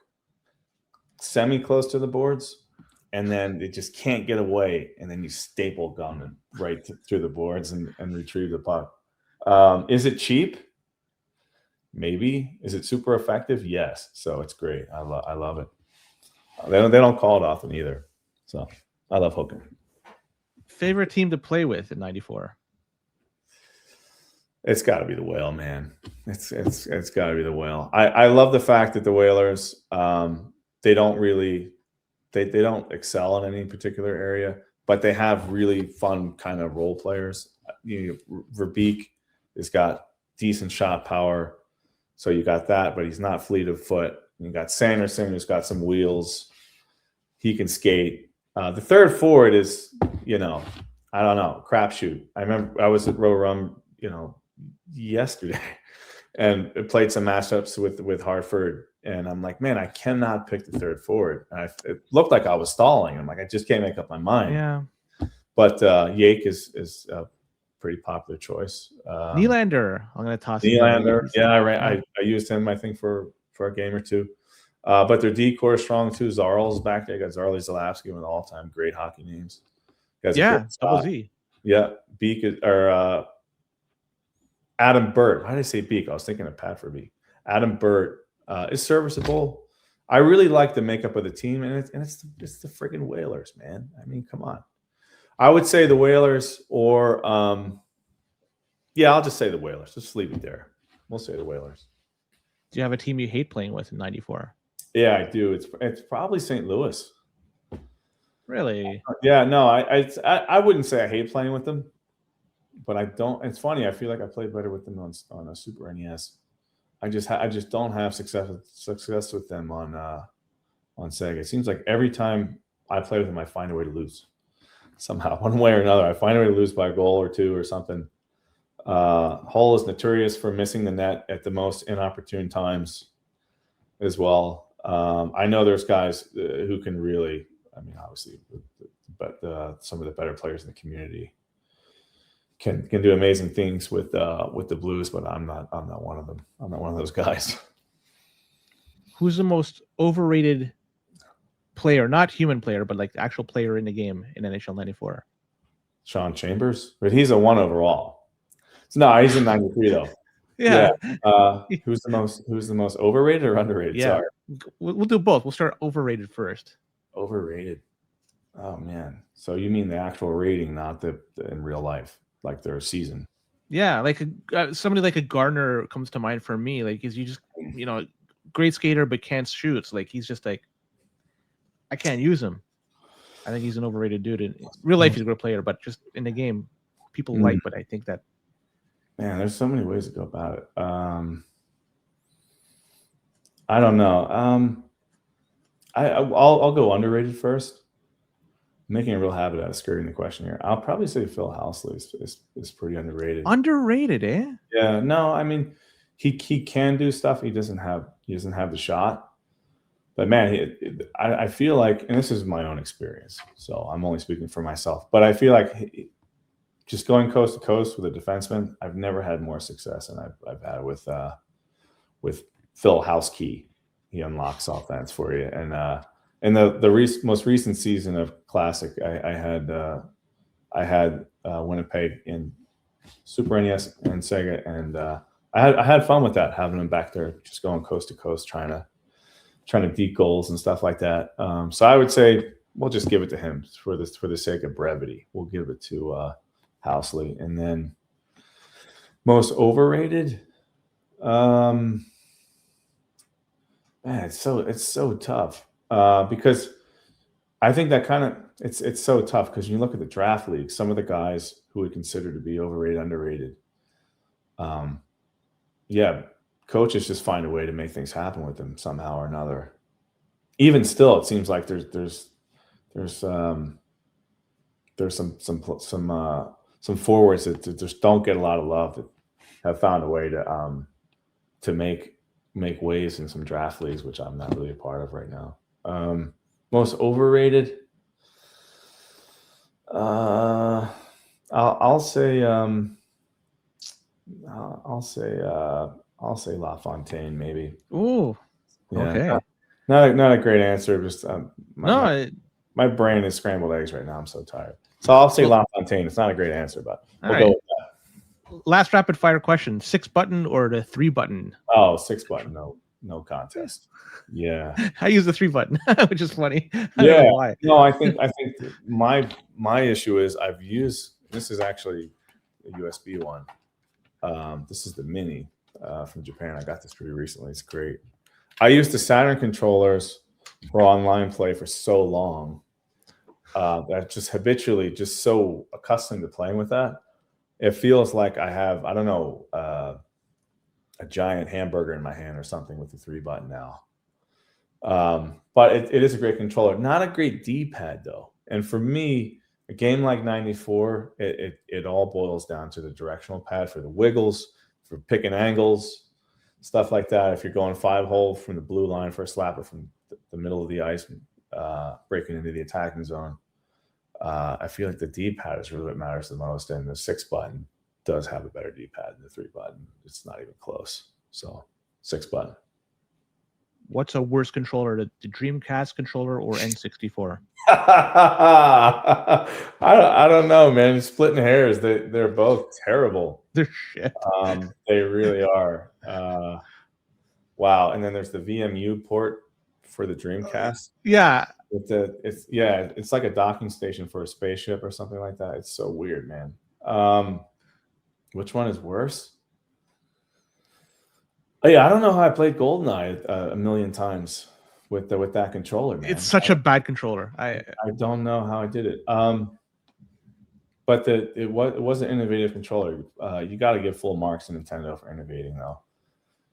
S2: semi close to the boards and then it just can't get away, and then you staple gun it right through the boards and retrieve the puck. Is it cheap? Maybe. Is it super effective? Yes. So it's great. I love it. They don't call it often either. So I love hooking.
S1: Favorite team to play with in '94?
S2: It's got to be the Whale, man. It's got to be the Whale. I love the fact that the Whalers, they don't really, they don't excel in any particular area, but they have really fun kind of role players. Verbeek has got decent shot power, so you got that, but he's not fleet of foot. You got Sanderson, who's got some wheels. He can skate. The third forward is, I don't know, crapshoot. I remember I was at Row Rum, yesterday, and played some matchups with Hartford, and I'm like, man, I cannot pick the third forward. And it looked like I was stalling. I'm like, I just can't make up my mind.
S1: Yeah.
S2: But Yake is a pretty popular choice.
S1: Nylander, I'm going to toss
S2: Nylander. Yeah, I used him, I think, for a game or two. But their D-core is strong too. Zarl's back there. You got Zarley Zalapsky, with all-time great hockey names.
S1: Yeah, Double Z.
S2: Yeah, Beak or Adam Burt. Why did I say Beak? I was thinking of Pat for Beak. Adam Burt is serviceable. I really like the makeup of the team, and it's the friggin' Whalers, man. I mean, come on. I would say the Whalers, or I'll just say the Whalers. Just leave it there. We'll say the Whalers.
S1: Do you have a team you hate playing with in '94?
S2: Yeah, I do. It's probably St. Louis.
S1: Really?
S2: Yeah, no, I wouldn't say I hate playing with them, but I don't. It's funny. I feel like I play better with them on a Super NES. I just don't have success with them on Sega. It seems like every time I play with them, I find a way to lose somehow, one way or another. I find a way to lose by a goal or two or something. Hull is notorious for missing the net at the most inopportune times as well. I know there's guys who can really, I mean, obviously, but some of the better players in the community can do amazing things with the Blues, but I'm not one of them. I'm not one of those guys.
S1: Who's the most overrated player, not human player, but like the actual player in the game in NHL '94?
S2: Sean Chambers, but he's a 1 overall. So, no, he's in '93 though.
S1: Yeah.
S2: Who's the most overrated or underrated?
S1: Yeah.
S2: Sorry.
S1: We'll do both. We'll start overrated first.
S2: Overrated. Oh man. So you mean the actual rating, not the in real life, like their season?
S1: Yeah, like somebody like a Gardner comes to mind for me. Like, is you just great skater but can't shoot. So, like, he's just like, I can't use him. I think he's an overrated dude. In real life, he's a great player, but just in the game, people like. But I think that,
S2: man, there's so many ways to go about it. I don't know. I'll go underrated first. I'm making a real habit out of skirting the question here. I'll probably say Phil Housley is pretty underrated.
S1: Underrated, eh?
S2: Yeah. No, I mean, he can do stuff. He doesn't have the shot. But man, I feel like, and this is my own experience, so I'm only speaking for myself. But I feel like just going coast to coast with a defenseman, I've never had more success than I've had with Phil Houskey. He unlocks offense for you, and in the most recent season of Classic, I had Winnipeg in Super NES and Sega, and I had fun with that, having him back there, just going coast to coast, trying to deke goals and stuff like that. So I would say we'll just give it to him for the sake of brevity. We'll give it to Housley. And then most overrated, man, it's so tough because I think that kind of it's so tough because you look at the draft league, some of the guys who would consider to be overrated, underrated. Coaches just find a way to make things happen with them somehow or another. Even still, it seems like there's some forwards that just don't get a lot of love that have found a way to make waves in some draft leagues, which I'm not really a part of right now. Most overrated, I'll say LaFontaine, maybe.
S1: Ooh,
S2: yeah,
S1: okay.
S2: Not a great answer. Just My brain is scrambled eggs right now. I'm so tired. So I'll say LaFontaine. It's not a great answer, but we'll go with that.
S1: Last rapid fire question: 6-button or the 3-button?
S2: Oh, 6-button. No contest. Yeah.
S1: I use the 3-button, which is funny. I
S2: Yeah.
S1: don't know why.
S2: No, I think my issue is I've used, this is actually a USB one. This is the Mini from Japan. I got this pretty recently. It's great. I used the Saturn controllers for online play for so long that just habitually just so accustomed to playing with that. It feels like I have, I don't know, a giant hamburger in my hand or something with the 3-button now. But it is a great controller. Not a great D-pad though. And for me, a game like 94, it all boils down to the directional pad for the wiggles, for picking angles, stuff like that. If you're going 5-hole from the blue line for a slapper from the middle of the ice, breaking into the attacking zone, I feel like the D-pad is really what matters the most. And the 6-button does have a better D-pad than the 3-button. It's not even close. So 6-button.
S1: What's a worse controller, the Dreamcast controller or N64?
S2: I don't know, man. It's splitting hairs. They're both terrible.
S1: They're shit.
S2: They really are. Wow. And then there's the VMU port for the Dreamcast.
S1: Yeah.
S2: It's like a docking station for a spaceship or something like that. It's so weird, man. Which one is worse? Oh, yeah, I don't know how I played GoldenEye a million times with that controller, man.
S1: It's such a bad controller.
S2: I don't know how I did it. But it was an innovative controller. You got to give full marks to Nintendo for innovating, though,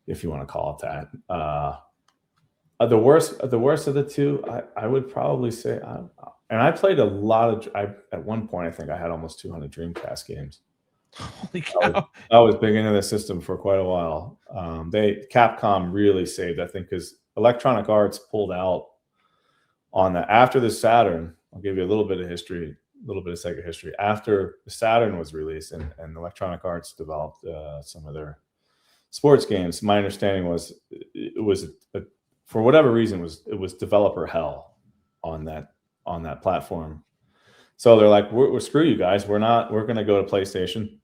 S2: if you want to call it that. The worst of the two, I would probably say, and I played a lot of. At one point, I think I had almost 200 Dreamcast games.
S1: Holy cow!
S2: I was big into the system for quite a while. Capcom really saved, I think, because Electronic Arts pulled out on that after the Saturn. I'll give you a little bit of history, a little bit of Sega history. After the Saturn was released and Electronic Arts developed some of their sports games, my understanding was it was for whatever reason it was developer hell on that platform. So they're like, we're screw you guys. We're going to go to PlayStation,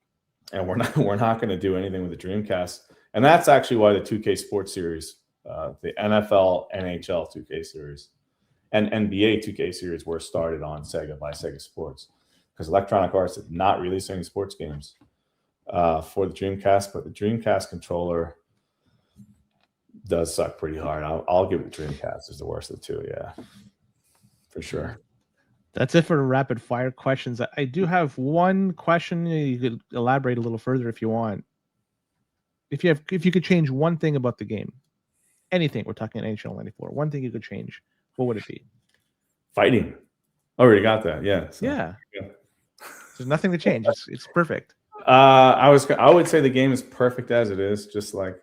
S2: and we're not going to do anything with the Dreamcast. And that's actually why the 2K Sports Series, the NFL, NHL 2K Series, and NBA 2K Series were started on Sega by Sega Sports, because Electronic Arts did not release any sports games for the Dreamcast, but the Dreamcast controller does suck pretty hard. I'll give it the Dreamcast is the worst of the two, yeah, for sure.
S1: That's it for the rapid fire questions. I do have one question. You could elaborate a little further if you want. If you could change one thing about the game, anything, we're talking NHL 94, one thing you could change, what would it be?
S2: Fighting. I already got that. Yeah. So,
S1: yeah. There's nothing to change. It's perfect.
S2: I would say the game is perfect as it is, just like,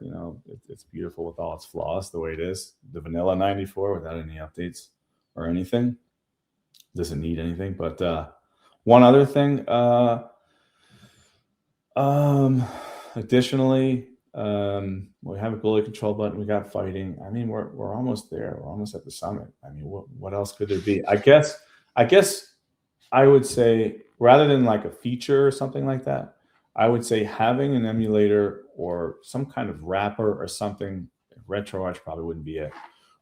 S2: it's beautiful with all its flaws the way it is. The vanilla 94 without any updates or anything. Doesn't need anything. But one other thing, additionally, we have a goalie control button. We got fighting. I mean, we're almost there. We're almost at the summit. I mean, what else could there be? I guess I would say, rather than like a feature or something like that, I would say having an emulator or some kind of wrapper or something, RetroArch probably wouldn't be it,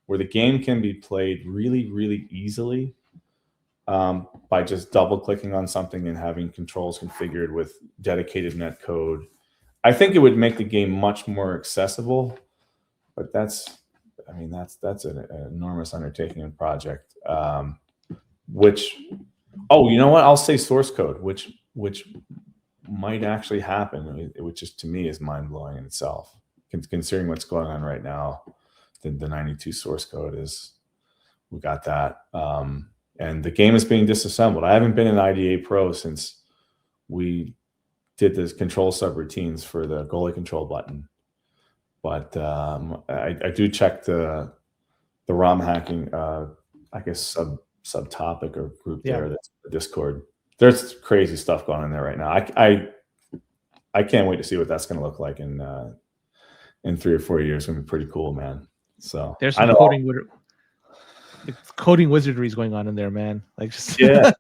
S2: where the game can be played really, really easily by just double clicking on something and having controls configured with dedicated net code. I think it would make the game much more accessible, but that's an enormous undertaking and project. Which, you know what? I'll say source code, which might actually happen, which is, to me, is mind blowing in itself, considering what's going on right now. The 92 source code we got that. And the game is being disassembled. I haven't been in IDA Pro since we did the control subroutines for the goalie control button. But I do check the ROM hacking, I guess, subtopic or group there. That's the Discord. There's crazy stuff going on there right now. I can't wait to see what that's going to look like in 3 or 4 years. It's going to be pretty cool, man. So
S1: there's some coding. coding wizardry is going on in there, man. Like, just
S2: Yeah.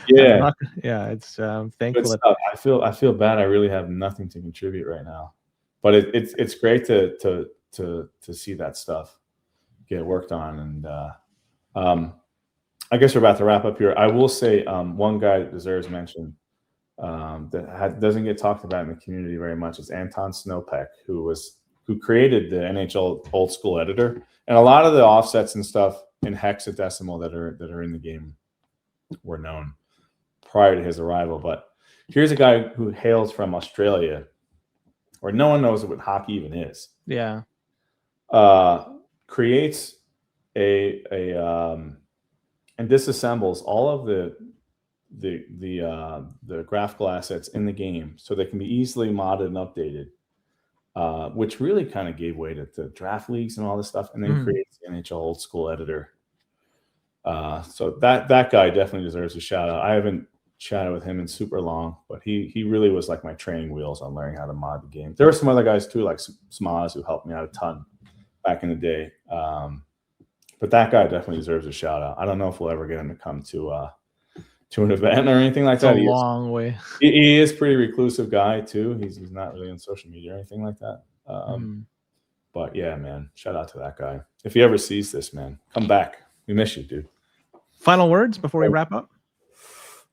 S2: Yeah.
S1: It's
S2: Good
S1: thankful that
S2: stuff. I feel bad. I really have nothing to contribute right now, but it's great to see that stuff get worked on. And I guess we're about to wrap up here. I will say one guy that deserves mention doesn't get talked about in the community very much is Anton Snowpeck, who created the NHL old school editor, and a lot of the offsets and stuff in hexadecimal that are in the game were known prior to his arrival. But here's a guy who hails from Australia, where no one knows what hockey even is.
S1: Yeah.
S2: Creates and disassembles all of the graphical assets in the game so they can be easily modded and updated, which really kind of gave way to draft leagues and all this stuff, and then creates the NHL old school editor. So that guy definitely deserves a shout out. I haven't chatted with him in super long, but he really was like my training wheels on learning how to mod the game. There were some other guys too, like Smaz, who helped me out a ton back in the day. But that guy definitely deserves a shout out. I don't know if we'll ever get him to come to an event or anything like that.
S1: It's a long way.
S2: He is a pretty reclusive guy too. He's not really on social media or anything like that. But yeah, man, shout out to that guy. If he ever sees this, man, come back. We miss you, dude.
S1: Final words before we wrap up?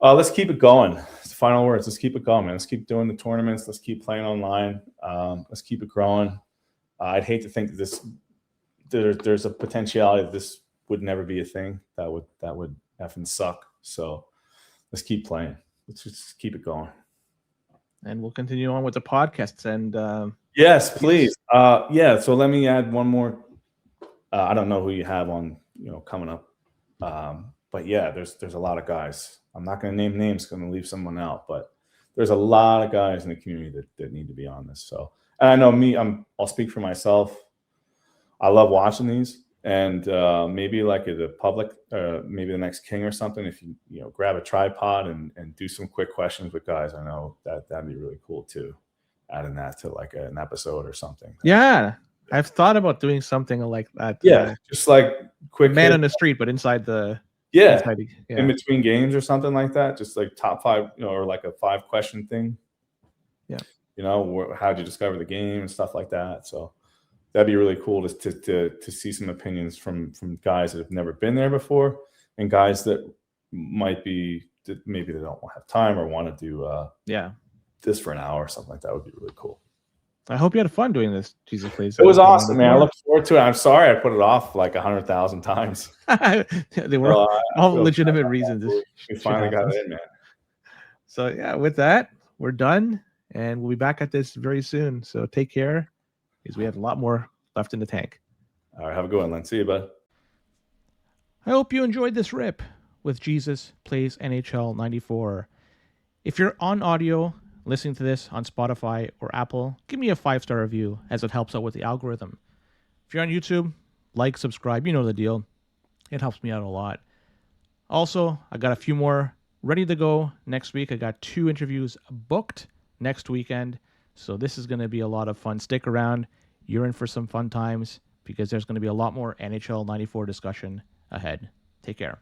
S2: Let's keep it going. Final words. Let's keep it going, man. Let's keep doing the tournaments. Let's keep playing online. Let's keep it growing. I'd hate to think that there's a potentiality that this would never be a thing. That would effing suck. So let's keep playing. Let's just keep it going.
S1: And we'll continue on with the podcasts. And
S2: yes, please. So let me add one more. I don't know who you have on, coming up. But yeah, there's a lot of guys. I'm not going to name names because I'm going to leave someone out, but there's a lot of guys in the community that need to be on this. So, and I know I'll speak for myself. I love watching these, and maybe like at the public, maybe the next King or something, if you grab a tripod and do some quick questions with guys, I know that'd be really cool too. Adding that to like an episode or something.
S1: Yeah. I've thought about doing something like that.
S2: Yeah, just like quick
S1: man on the street, but inside the
S2: in between games or something like that. Just like top 5, or like a 5-question thing.
S1: Yeah,
S2: how'd you discover the game and stuff like that. So that'd be really cool to see some opinions from guys that have never been there before, and guys that maybe they don't have time or want to do this for an hour or something like that. Would be really cool.
S1: I hope you had fun doing this, Jesus Plays.
S2: It was awesome, man. I look forward to it. I'm sorry I put it off like 100,000 times.
S1: They were all legitimate reasons.
S2: We finally got it in, man.
S1: So yeah, with that, we're done, and we'll be back at this very soon. So take care, because we have a lot more left in the tank.
S2: All right, have a good one, Len. See you, bud.
S1: I hope you enjoyed this rip with Jesus Plays NHL 94. If you're on audio, listening to this on Spotify or Apple, give me a 5-star review, as it helps out with the algorithm. If you're on YouTube, like, subscribe, you know the deal. It helps me out a lot. Also, I got a few more ready to go next week. I got 2 interviews booked next weekend, so this is going to be a lot of fun. Stick around. You're in for some fun times, because there's going to be a lot more NHL 94 discussion ahead. Take care.